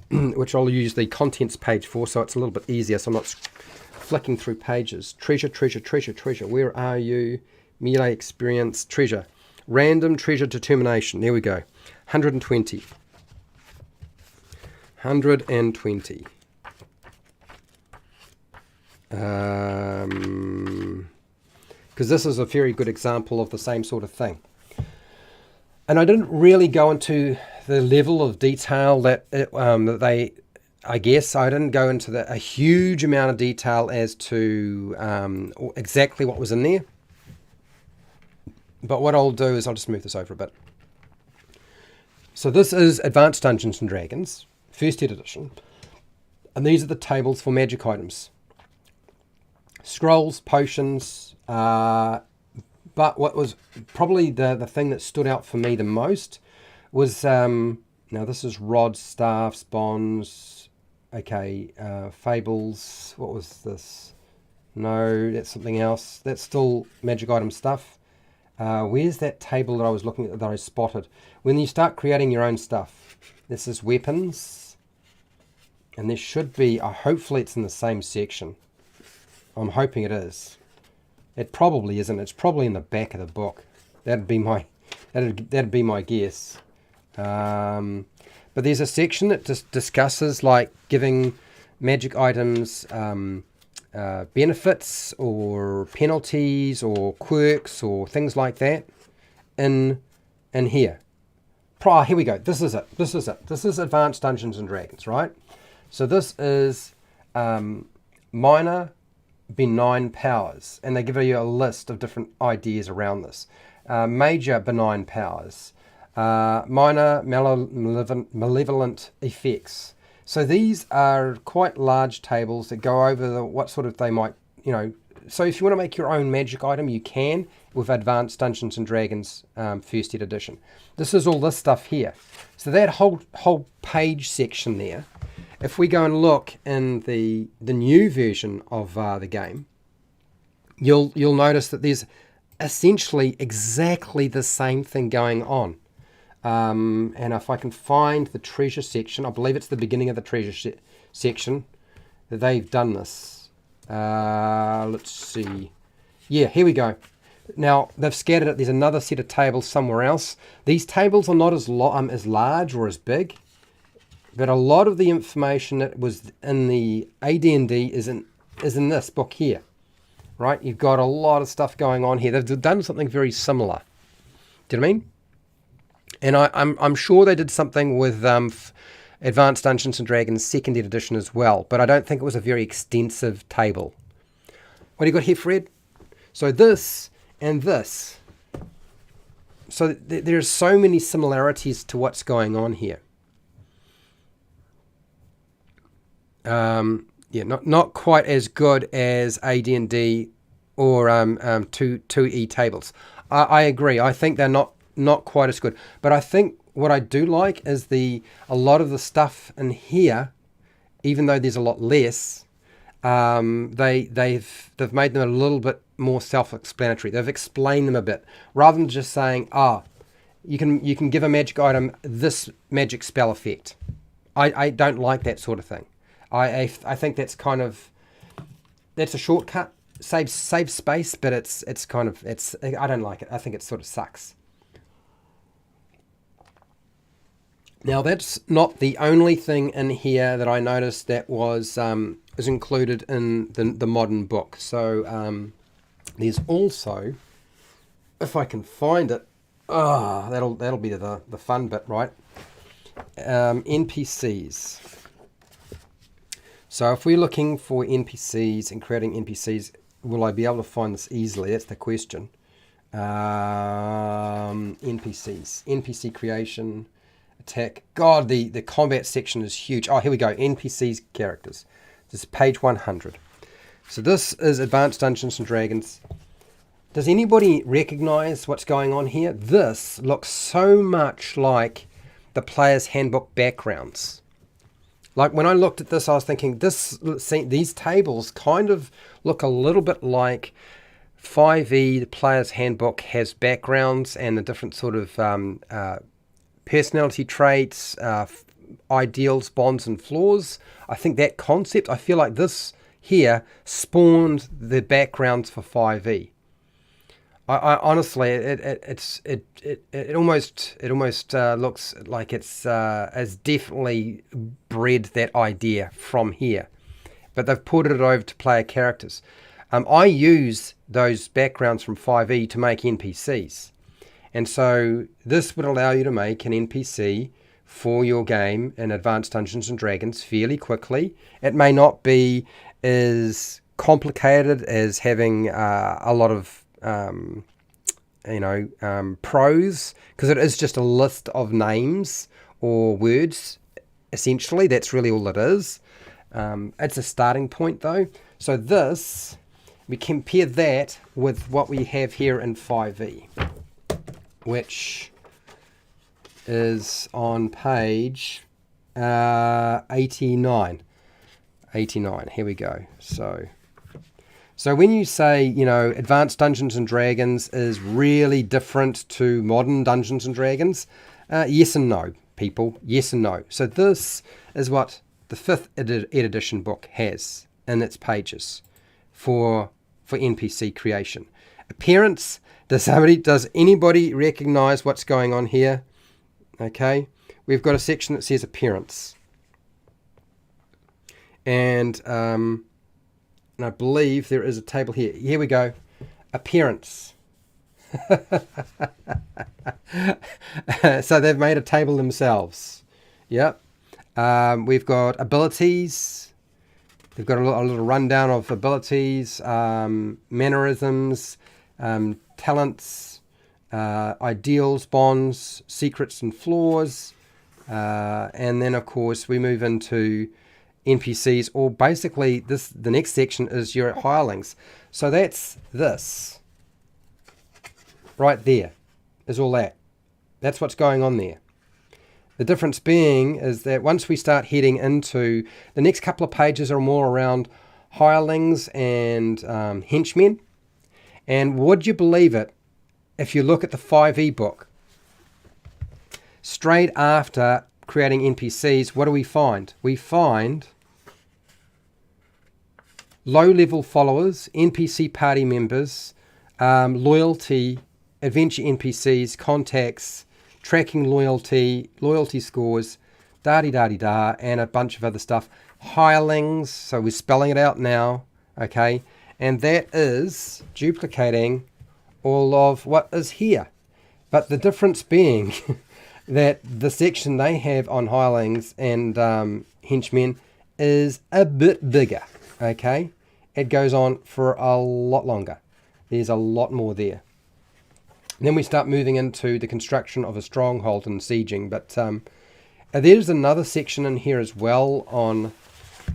which I'll use the contents page for, so it's a little bit easier, so I'm not flicking through pages. Treasure, where are you? Melee experience, treasure. Random treasure determination. There we go. 120. 120. Because this is a very good example of the same sort of thing. And I didn't really go into the level of detail that they... I guess I didn't go into a huge amount of detail as to exactly what was in there. But what I'll do is I'll just move this over a bit. So this is Advanced Dungeons and Dragons, first edition. And these are the tables for magic items. Scrolls, potions, but what was probably the thing that stood out for me the most was, now this is rods, staffs, bonds, okay, fables, what was this? No, that's something else. That's still magic item stuff. Where's that table that I was looking at that I spotted? When you start creating your own stuff, this is weapons, and there should be, hopefully it's in the same section. I'm hoping it is. It probably isn't. It's probably in the back of the book. That'd be my guess. But there's a section that just discusses like giving magic items benefits or penalties or quirks or things like that in here. Here we go. This is it. This is Advanced Dungeons and Dragons, right? So this is minor benign powers, and they give you a list of different ideas around this. Major benign powers, minor malevolent effects. So these are quite large tables that go over what sort of they might, so if you want to make your own magic item, you can with Advanced Dungeons and Dragons first edition. This is all this stuff here. So that whole page section there, if we go and look in the new version of the game, you'll notice that there's essentially exactly the same thing going on. And if I can find the treasure section, I believe it's the beginning of the treasure section that they've done this. Let's see. Yeah, here we go. Now, they've scattered it. There's another set of tables somewhere else. These tables are not as large or as big, but a lot of the information that was in the AD&D is in this book here, right? You've got a lot of stuff going on here. They've done something very similar. Do you know what I mean? And I'm sure they did something with Advanced Dungeons and Dragons 2nd edition as well, but I don't think it was a very extensive table. What do you got here, Fred? So this and this. So there's so many similarities to what's going on here. Yeah, not quite as good as AD&D or 2E tables. I agree. I think they're not quite as good. But I think what I do like is a lot of the stuff in here, even though there's a lot less, they've made them a little bit more self-explanatory. They've explained them a bit rather than just saying, you can give a magic item this magic spell effect. I don't like that sort of thing. I think that's a shortcut, saves space, but it's I don't like it. I think it sort of sucks. Now that's not the only thing in here that I noticed that was included in the modern book. So there's also, if I can find it, that'll be the fun bit, right? NPCs. So if we're looking for NPCs and creating NPCs, will I be able to find this easily? That's the question. NPCs. NPC creation, attack. God, the combat section is huge. Oh, here we go. NPCs characters. This is page 100. So this is Advanced Dungeons and Dragons. Does anybody recognize what's going on here? This looks so much like the player's handbook backgrounds. Like when I looked at this, I was thinking these tables kind of look a little bit like 5e. The player's handbook has backgrounds and the different sort of personality traits, ideals, bonds, and flaws. I think that concept, I feel like this here spawned the backgrounds for 5e. I honestly, it almost looks like it's definitely bred that idea from here, but they've ported it over to player characters. I use those backgrounds from 5e to make NPCs, and so this would allow you to make an NPC for your game in Advanced Dungeons and Dragons fairly quickly. It may not be as complicated as having a lot of prose, because it is just a list of names or words essentially. That's really all it is. It's a starting point though. So this, we compare that with what we have here in 5e, which is on page 89. 89, here we go. So when you say, you know, Advanced Dungeons and Dragons is really different to modern Dungeons and Dragons, yes and no, people, yes and no. So this is what the 5th ed edition book has in its pages for NPC creation. Appearance, does anybody recognize what's going on here? Okay, we've got a section that says appearance. And I believe there is a table here. Here we go. Appearance. So they've made a table themselves. Yep. We've got abilities. They've got a little rundown of abilities, mannerisms, talents, ideals, bonds, secrets and flaws. And then, of course, we move into NPCs, or basically the next section is your hirelings. So that's this right there, is all that. That's what's going on there. The difference being is that once we start heading into the next couple of pages are more around hirelings and henchmen. And would you believe it, if you look at the 5e book, straight after creating NPCs, what do we find? We find low-level followers, NPC party members, loyalty, adventure NPCs, contacts, tracking loyalty, loyalty scores, da-di-da-di-da, and a bunch of other stuff. Hirelings, so we're spelling it out now, okay? And that is duplicating all of what is here. But the difference being that the section they have on hirelings and henchmen is a bit bigger, okay? It goes on for a lot longer. There's a lot more there. And then we start moving into the construction of a stronghold and sieging. But there's another section in here as well on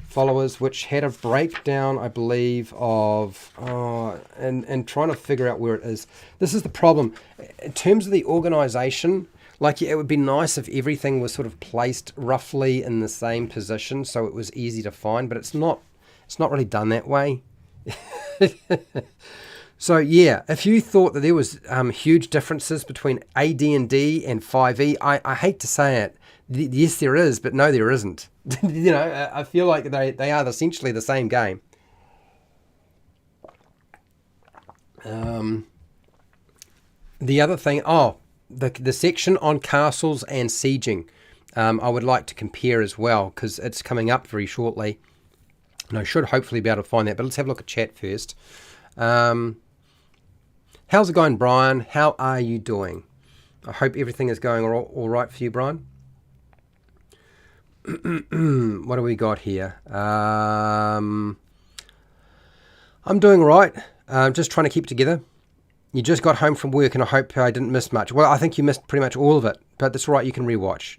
followers, which had a breakdown, I believe, of and trying to figure out where it is. This is the problem. In terms of the organization, like, it would be nice if everything was sort of placed roughly in the same position so it was easy to find, but it's not really done that way. So yeah, if you thought that there was huge differences between AD&D and 5e, I hate to say it, yes there is, but no there isn't. You know, I feel like they are essentially the same game. The other thing, the section on castles and sieging, I would like to compare as well, because it's coming up very shortly. And I should hopefully be able to find that, but let's have a look at chat first. How's it going, Brian? How are you doing? I hope everything is going all right for you, Brian. What do we got here? I'm doing all right. Just trying to keep it together. You just got home from work, and I hope I didn't miss much. Well, I think you missed pretty much all of it, but that's right. You can rewatch.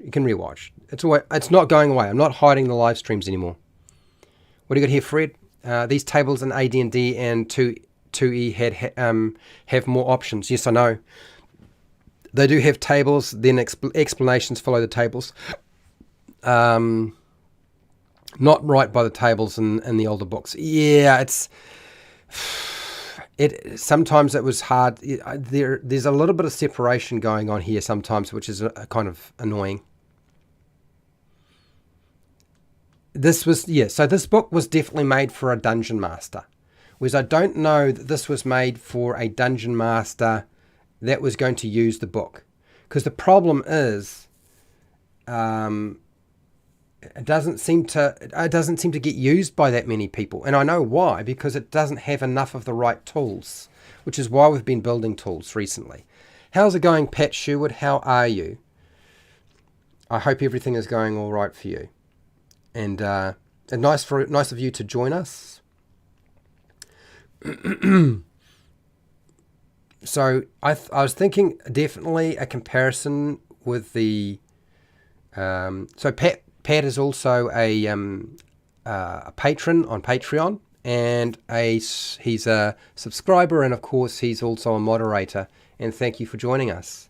It's not going away. I'm not hiding the live streams anymore. What do you got here, Fred? These tables in AD&D and 2E have more options. Yes, I know. They do have tables, then explanations follow the tables. Not right by the tables in the older books. Yeah, sometimes it was hard. There's a little bit of separation going on here sometimes, which is a kind of annoying. So this book was definitely made for a dungeon master. Whereas I don't know that this was made for a dungeon master that was going to use the book. Because the problem is, it doesn't seem to get used by that many people. And I know why, because it doesn't have enough of the right tools, which is why we've been building tools recently. How's it going, Pat Sherwood? How are you? I hope everything is going all right for you. And nice of you to join us. So I was thinking definitely a comparison with the so Pat is also a patron on Patreon, and he's a subscriber, and of course he's also a moderator. And thank you for joining us.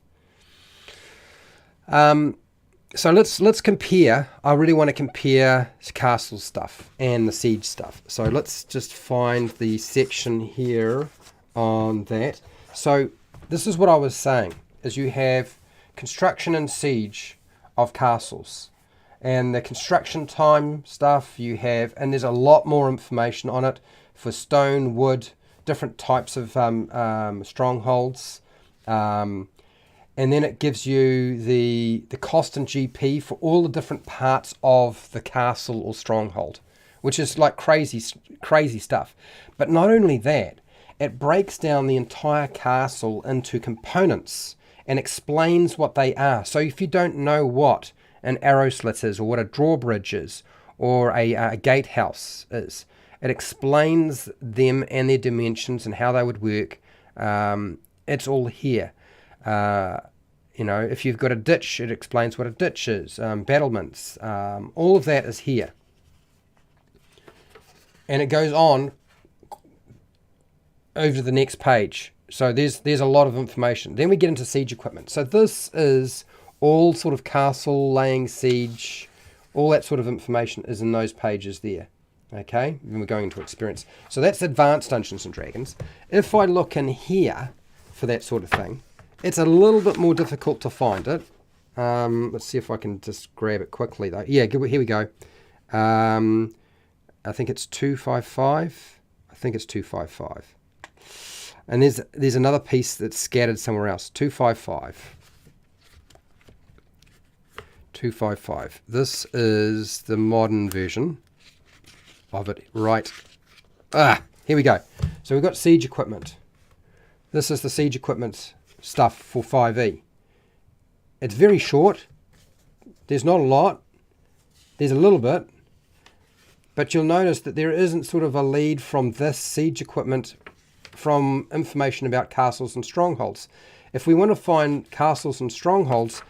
So let's compare. I really want to compare castle stuff and the siege stuff. So let's just find the section here on that. So this is what I was saying, is you have construction and siege of castles, and the construction time stuff you have, and there's a lot more information on it for stone, wood, different types of strongholds. And then it gives you the cost and GP for all the different parts of the castle or stronghold, which is like crazy stuff. But not only that, it breaks down the entire castle into components and explains what they are. So if you don't know what an arrow slit is, or what a drawbridge is, or a gatehouse is, it explains them and their dimensions and how they would work. It's all here. If you've got a ditch, it explains what a ditch is, battlements, all of that is here. And it goes on over to the next page. So there's a lot of information. Then we get into siege equipment. So this is all sort of castle, laying siege, all that sort of information is in those pages there. Okay, then we're going into experience. So that's advanced Dungeons and Dragons. If I look in here for that sort of thing, it's a little bit more difficult to find it. Let's see if I can just grab it quickly though. Yeah, here we go. I think it's 255. I think it's 255. And there's another piece that's scattered somewhere else. 255. 255. This is the modern version of it. Right. Here we go. So we've got siege equipment. This is the siege equipment stuff for 5e. It's very short. There's not a lot. There's a little bit. But you'll notice that there isn't sort of a lead from this siege equipment from information about castles and strongholds. If we want to find castles and strongholds,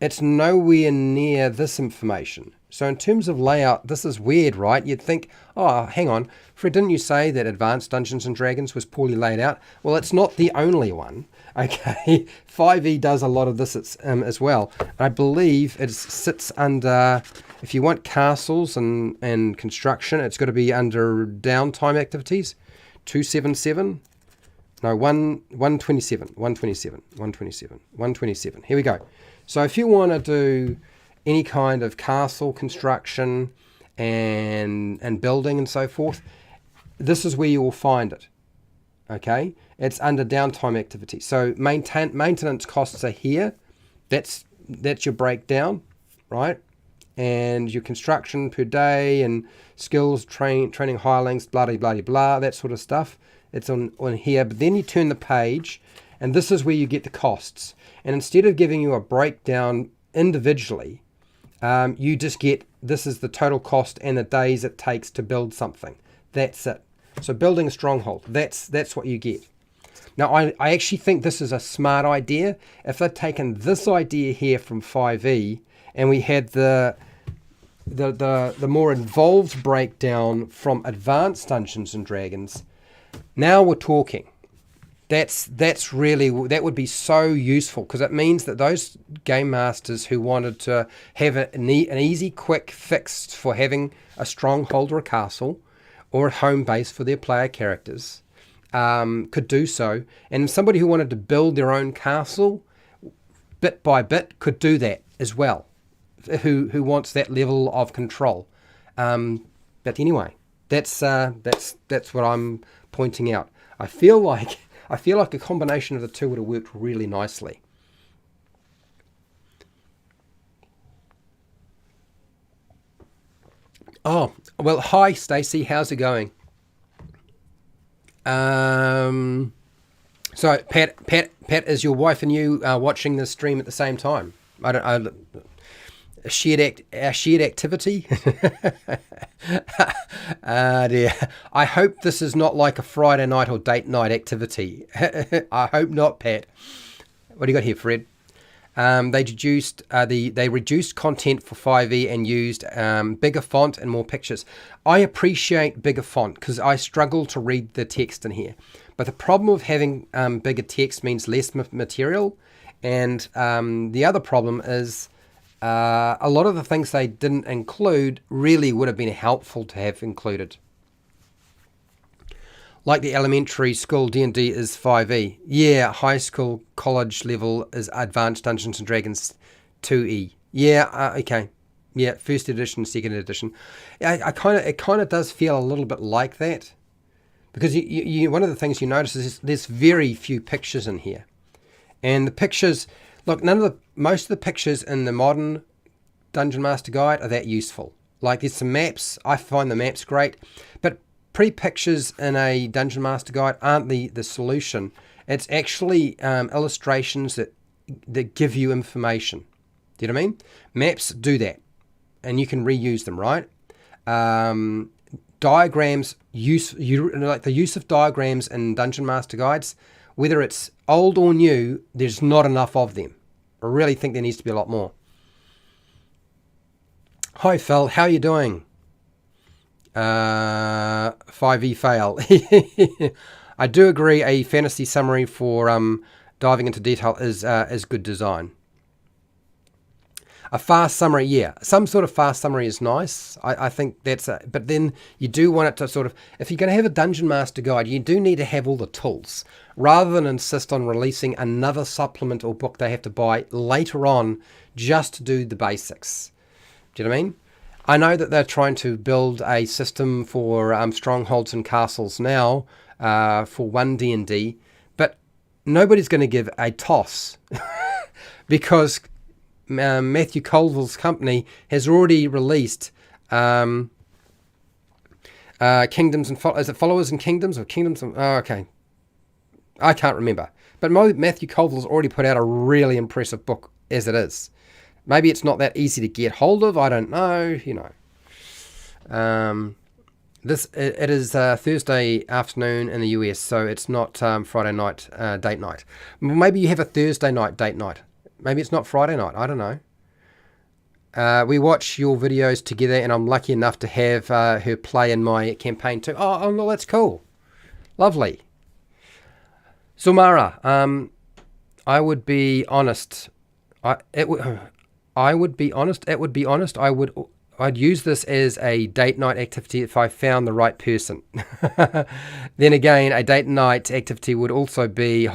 it's nowhere near this information. So in terms of layout, this is weird, right? You'd think, oh, hang on, Fred, didn't you say that Advanced Dungeons and Dragons was poorly laid out? Well, it's not the only one. Okay, 5e does a lot of this as well. I believe it sits under, if you want castles and construction, it's got to be under downtime activities. 277. No, 127. 127. 127. 127. Here we go. So if you want to do any kind of castle construction and building and so forth, this is where you will find it. Okay, it's under downtime activity. So maintenance costs are here. That's your breakdown, right? And your construction per day and skills training hirelings, blah blah blah blah, that sort of stuff. It's on here. But then you turn the page, and this is where you get the costs. And instead of giving you a breakdown individually, you just get, this is the total cost and the days it takes to build something. That's it. So building a stronghold, that's what you get. Now, I actually think this is a smart idea. If they'd taken this idea here from 5e and we had the more involved breakdown from Advanced Dungeons and Dragons, now we're talking. That's really, that would be so useful, because it means that those game masters who wanted to have an easy, quick fix for having a stronghold or a castle or a home base for their player characters could do so. And somebody who wanted to build their own castle bit by bit could do that as well, who wants that level of control. But anyway, that's what I'm pointing out. I feel like a combination of the two would have worked really nicely. Oh, well, hi, Stacey. How's it going? So, Pat, is your wife and you watching this stream at the same time? A shared activity? Dear. I hope this is not like a Friday night or date night activity. I hope not, Pat. What do you got here, Fred? They reduced content for 5e and used bigger font and more pictures. I appreciate bigger font because I struggle to read the text in here. But the problem with having bigger text means less material. And the other problem is a lot of the things they didn't include really would have been helpful to have included. Like the elementary school D&D is 5e. Yeah, high school, college level is Advanced Dungeons and Dragons 2e. Yeah, okay. Yeah, first edition, second edition. It kind of does feel a little bit like that, because you one of the things you notice is there's very few pictures in here, and the pictures. Look, most of the pictures in the modern Dungeon Master Guide are that useful. Like there's some maps. I find the maps great, but pre-pictures in a Dungeon Master Guide aren't the solution. It's actually illustrations that give you information. Do you know what I mean? Maps do that, and you can reuse them, right? Diagrams, like the use of diagrams in Dungeon Master Guides, whether it's old or new, there's not enough of them. I really think there needs to be a lot more. Hi Phil, how are you doing? 5e fail. I do agree a fantasy summary for diving into detail is good design. A fast summary, yeah. Some sort of fast summary is nice. I think that's but then you do want it to sort of, if you're going to have a Dungeon Master Guide, you do need to have all the tools, rather than insist on releasing another supplement or book they have to buy later on just to do the basics. Do you know what I mean? I know that they're trying to build a system for strongholds and castles now for 1D&D, but nobody's going to give a toss because Matthew Colville's company has already released Kingdoms and is it Followers and Kingdoms or Kingdoms? Oh, okay, I can't remember. But Matthew Colville's already put out a really impressive book as it is. Maybe it's not that easy to get hold of. I don't know. You know, it is Thursday afternoon in the US, so it's not Friday night date night. Maybe you have a Thursday night date night. Maybe it's not Friday night. I don't know. We watch your videos together, and I'm lucky enough to have her play in my campaign too. Oh, no, that's cool. Lovely. Zumara, I would be honest. I'd use this as a date night activity if I found the right person. Then again, a date night activity would also be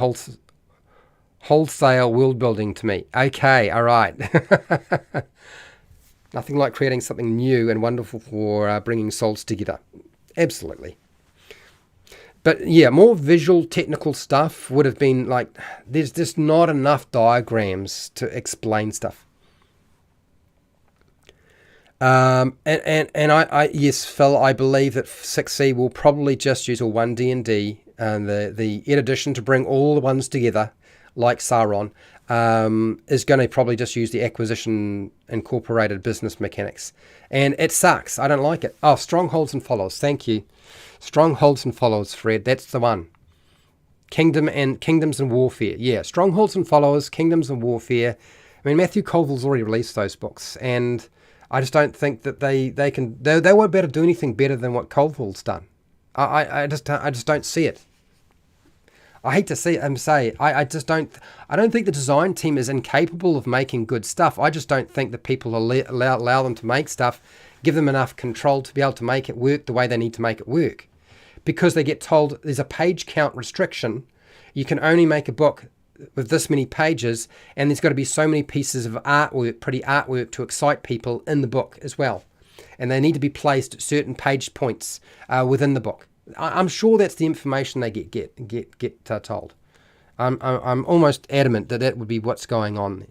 wholesale world building to me. Okay, all right. Nothing like creating something new and wonderful for bringing souls together. Absolutely. But yeah, more visual technical stuff would have been like, there's just not enough diagrams to explain stuff. And yes, Phil, I believe that 6C will probably just use a 1D&D and the edition to bring all the ones together, like Sauron, is going to probably just use the acquisition incorporated business mechanics. And it sucks. I don't like it. Oh, Strongholds and Follows. Thank you. Strongholds and Follows, Fred. That's the one. Kingdoms and Warfare. Yeah, Strongholds and Followers, Kingdoms and Warfare. I mean, Matthew Colville's already released those books, and I just don't think that they won't be able to do anything better than what Colville's done. I just don't see it. I hate to see him say, I don't think the design team is incapable of making good stuff. I just don't think that people allow them to make stuff, give them enough control to be able to make it work the way they need to make it work. Because they get told there's a page count restriction. You can only make a book with this many pages, and there's got to be so many pieces of artwork, pretty artwork, to excite people in the book as well. And they need to be placed at certain page points within the book. I'm sure that's the information they get told. I'm almost adamant that would be what's going on,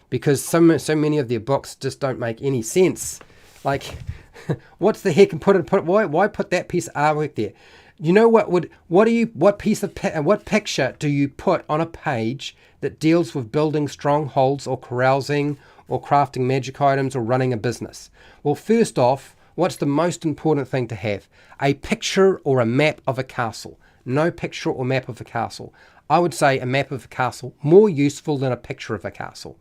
because so many of their books just don't make any sense. Like, what's the heck? And why put that piece of artwork there? You know what picture do you put on a page that deals with building strongholds or carousing or crafting magic items or running a business? Well, first off, what's the most important thing to have? A picture or a map of a castle. No picture or map of a castle. I would say a map of a castle more useful than a picture of a castle.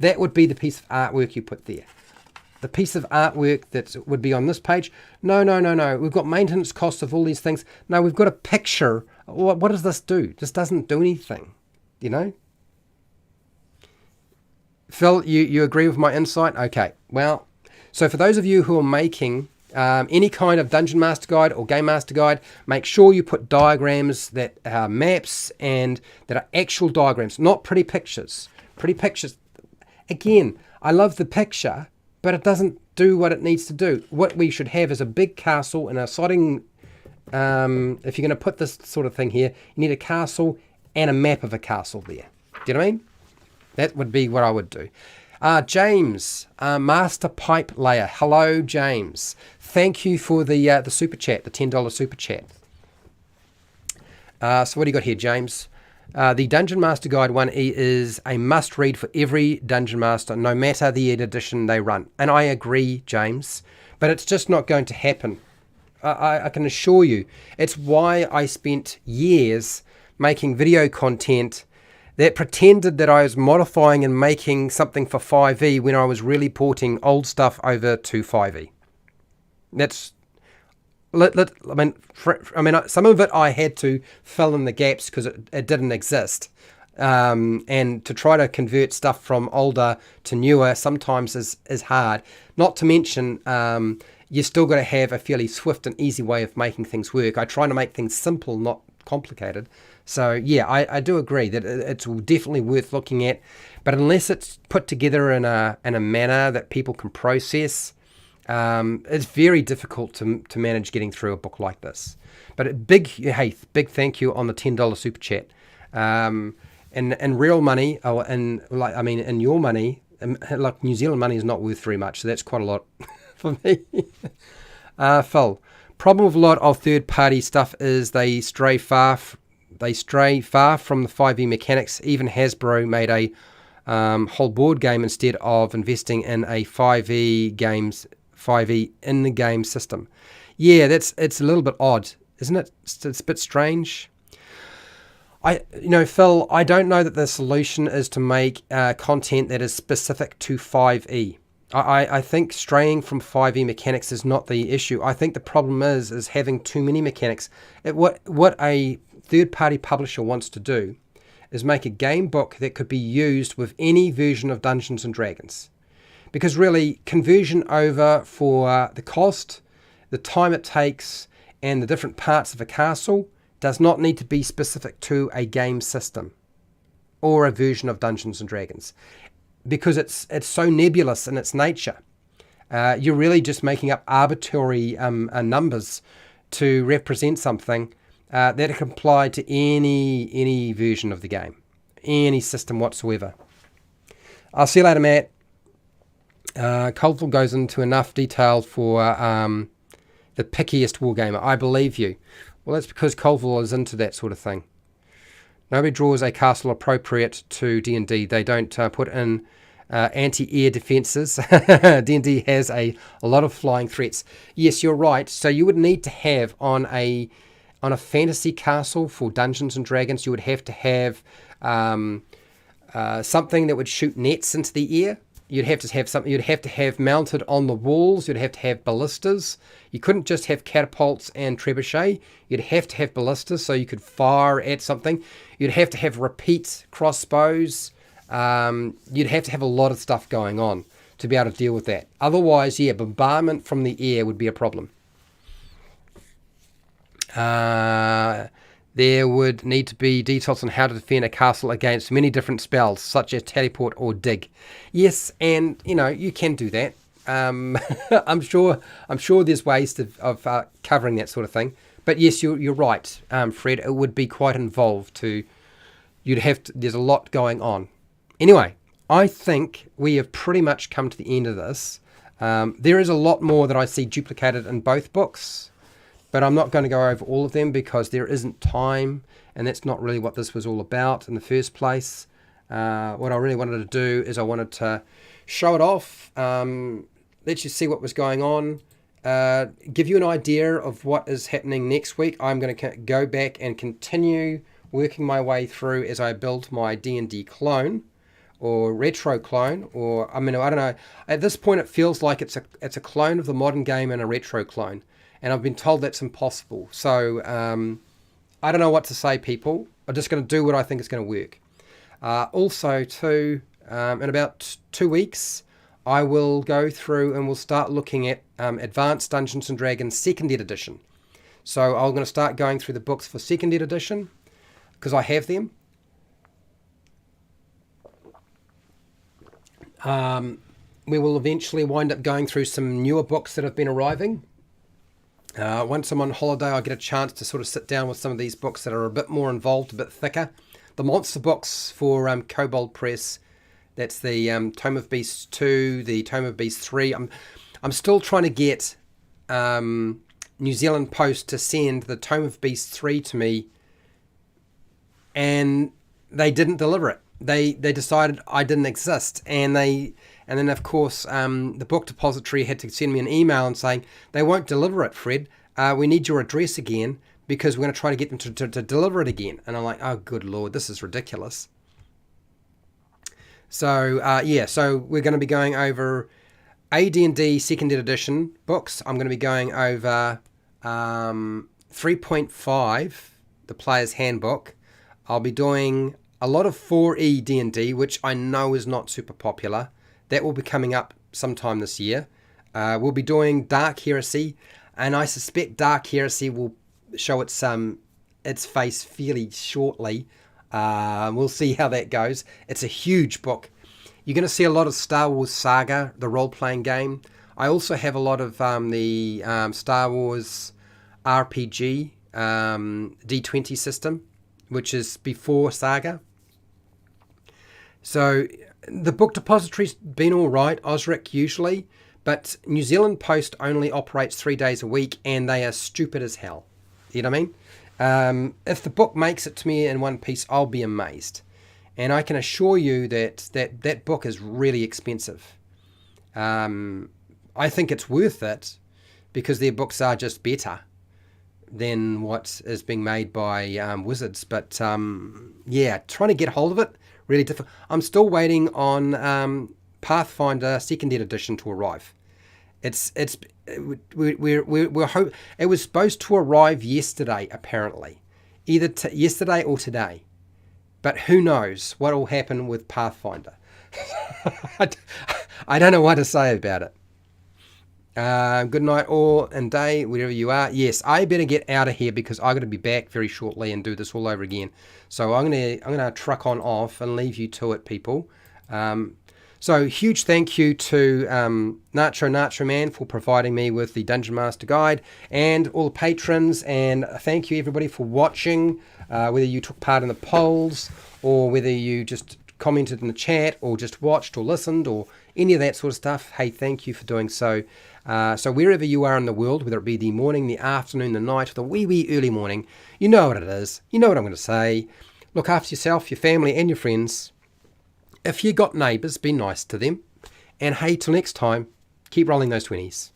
That would be the piece of artwork you put there. The piece of artwork that would be on this page. No. We've got maintenance costs of all these things. No, we've got a picture. What does this do? This doesn't do anything, you know? Phil, you agree with my insight? Okay, well, so for those of you who are making any kind of Dungeon Master Guide or Game Master Guide, make sure you put diagrams that are maps and that are actual diagrams, not pretty pictures. Pretty pictures, again, I love the picture, but it doesn't do what it needs to do. What we should have is a big castle and a sliding, if you're going to put this sort of thing here, you need a castle and a map of a castle there. Do you know what I mean? That would be what I would do. James, Master Pipe Layer. Hello, James. Thank you for the super chat, the $10 super chat. So what do you got here, James? The Dungeon Master Guide 1E is a must-read for every Dungeon Master, no matter the edition they run. And I agree, James, but it's just not going to happen. I can assure you. It's why I spent years making video content that pretended that I was modifying and making something for 5e when I was really porting old stuff over to 5e. That's... I mean, some of it I had to fill in the gaps because it didn't exist. And to try to convert stuff from older to newer sometimes is hard. Not to mention, you still got to have a fairly swift and easy way of making things work. I try to make things simple, not complicated. So yeah, I do agree that it's definitely worth looking at. But unless it's put together in a manner that people can process, it's very difficult to manage getting through a book like this. But big thank you on the $10 super chat. In real money, in your money, like New Zealand money is not worth very much, so that's quite a lot for me. Phil, problem with a lot of third-party stuff is they stray far from the 5e mechanics. Even Hasbro made a whole board game instead of investing in a 5e in the game system. Yeah, it's a little bit odd, isn't it? It's a bit strange. Phil, I don't know that the solution is to make content that is specific to 5e. I think straying from 5e mechanics is not the issue. I think the problem is having too many mechanics. What a third-party publisher wants to do is make a game book that could be used with any version of Dungeons and Dragons. Because really, conversion over for the cost, the time it takes, and the different parts of a castle does not need to be specific to a game system or a version of Dungeons and Dragons, because it's so nebulous in its nature. You're really just making up arbitrary numbers to represent something that can apply to any version of the game, any system whatsoever. I'll see you later, Matt. Colville goes into enough detail for the pickiest wargamer. I believe you. Well, that's because Colville is into that sort of thing. Nobody draws a castle appropriate to D&D. They don't put in anti-air defenses. D&D has a lot of flying threats. Yes, you're right. So you would need to have on a fantasy castle for Dungeons and Dragons, you would have to have something that would shoot nets into the air. You'd have to have something. You'd have to have mounted on the walls. You'd have to have ballistas. You couldn't just have catapults and trebuchet. You'd have to have ballistas so you could fire at something. You'd have to have repeat crossbows. You'd have to have a lot of stuff going on to be able to deal with that. Otherwise, yeah, bombardment from the air would be a problem. There would need to be details on how to defend a castle against many different spells, such as teleport or dig. Yes, and you can do that. I'm sure there's ways of covering that sort of thing. But yes, you're right, Fred. It would be quite involved. There's a lot going on. Anyway, I think we have pretty much come to the end of this. There is a lot more that I see duplicated in both books. But I'm not going to go over all of them because there isn't time, and that's not really what this was all about in the first place. What I really wanted to do is I wanted to show it off, let you see what was going on, give you an idea of what is happening next week. I'm going to go back and continue working my way through as I build my D&D clone or retro clone, or I mean, I don't know. At this point, it feels like it's a clone of the modern game and a retro clone, and I've been told that's impossible. So I don't know what to say, people. I'm just going to do what I think is going to work. Also, too, in about 2 weeks, I will go through and we'll start looking at Advanced Dungeons and Dragons 2nd Ed Edition. So I'm going to start going through the books for 2nd Ed Edition because I have them. We will eventually wind up going through some newer books that have been arriving. Once I'm on holiday, I'll get a chance to sort of sit down with some of these books that are a bit more involved, a bit thicker. The monster books for Kobold Press, that's the Tome of Beasts 2, the Tome of Beasts 3. I'm still trying to get New Zealand Post to send the Tome of Beasts 3 to me, and they didn't deliver it. They decided I didn't exist, and then of course the book depository had to send me an email and saying they won't deliver it, Fred. We need your address again because we're going to try to get them to deliver it again. And I'm like, oh good lord, this is ridiculous. So so we're going to be going over AD&D 2nd Ed Edition books. I'm going to be going over 3.5, the Player's Handbook. I'll be doing a lot of 4E D&D, which I know is not super popular. That will be coming up sometime this year. We'll be doing Dark Heresy, and I suspect Dark Heresy will show its face fairly shortly. We'll see how that goes. It's a huge book. You're going to see a lot of Star Wars Saga, the role-playing game. I also have a lot of the Star Wars RPG D20 system, which is before Saga. So the book depository's been all right, Osric usually, but New Zealand Post only operates 3 days a week, and they are stupid as hell. You know what I mean? If the book makes it to me in one piece, I'll be amazed. And I can assure you that book is really expensive. I think it's worth it because their books are just better than what is being made by Wizards. But trying to get hold of it, really difficult. I'm still waiting on Pathfinder 2nd Ed Edition to arrive. We're hope it was supposed to arrive yesterday, apparently, either yesterday or today. But who knows what will happen with Pathfinder? I don't know what to say about it. Good night all and day, wherever you are. Yes, I better get out of here because I'm going to be back very shortly and do this all over again. So I'm gonna truck on off and leave you to it, people. So huge thank you to Nacho Man for providing me with the Dungeon Master Guide, and all the patrons, and thank you everybody for watching, whether you took part in the polls or whether you just commented in the chat or just watched or listened or any of that sort of stuff. Hey, thank you for doing so. So wherever you are in the world, whether it be the morning, the afternoon, the night, or the wee early morning, you know what it is. You know what I'm going to say. Look after yourself, your family, and your friends. If you got neighbours, be nice to them. And hey, till next time, keep rolling those 20s.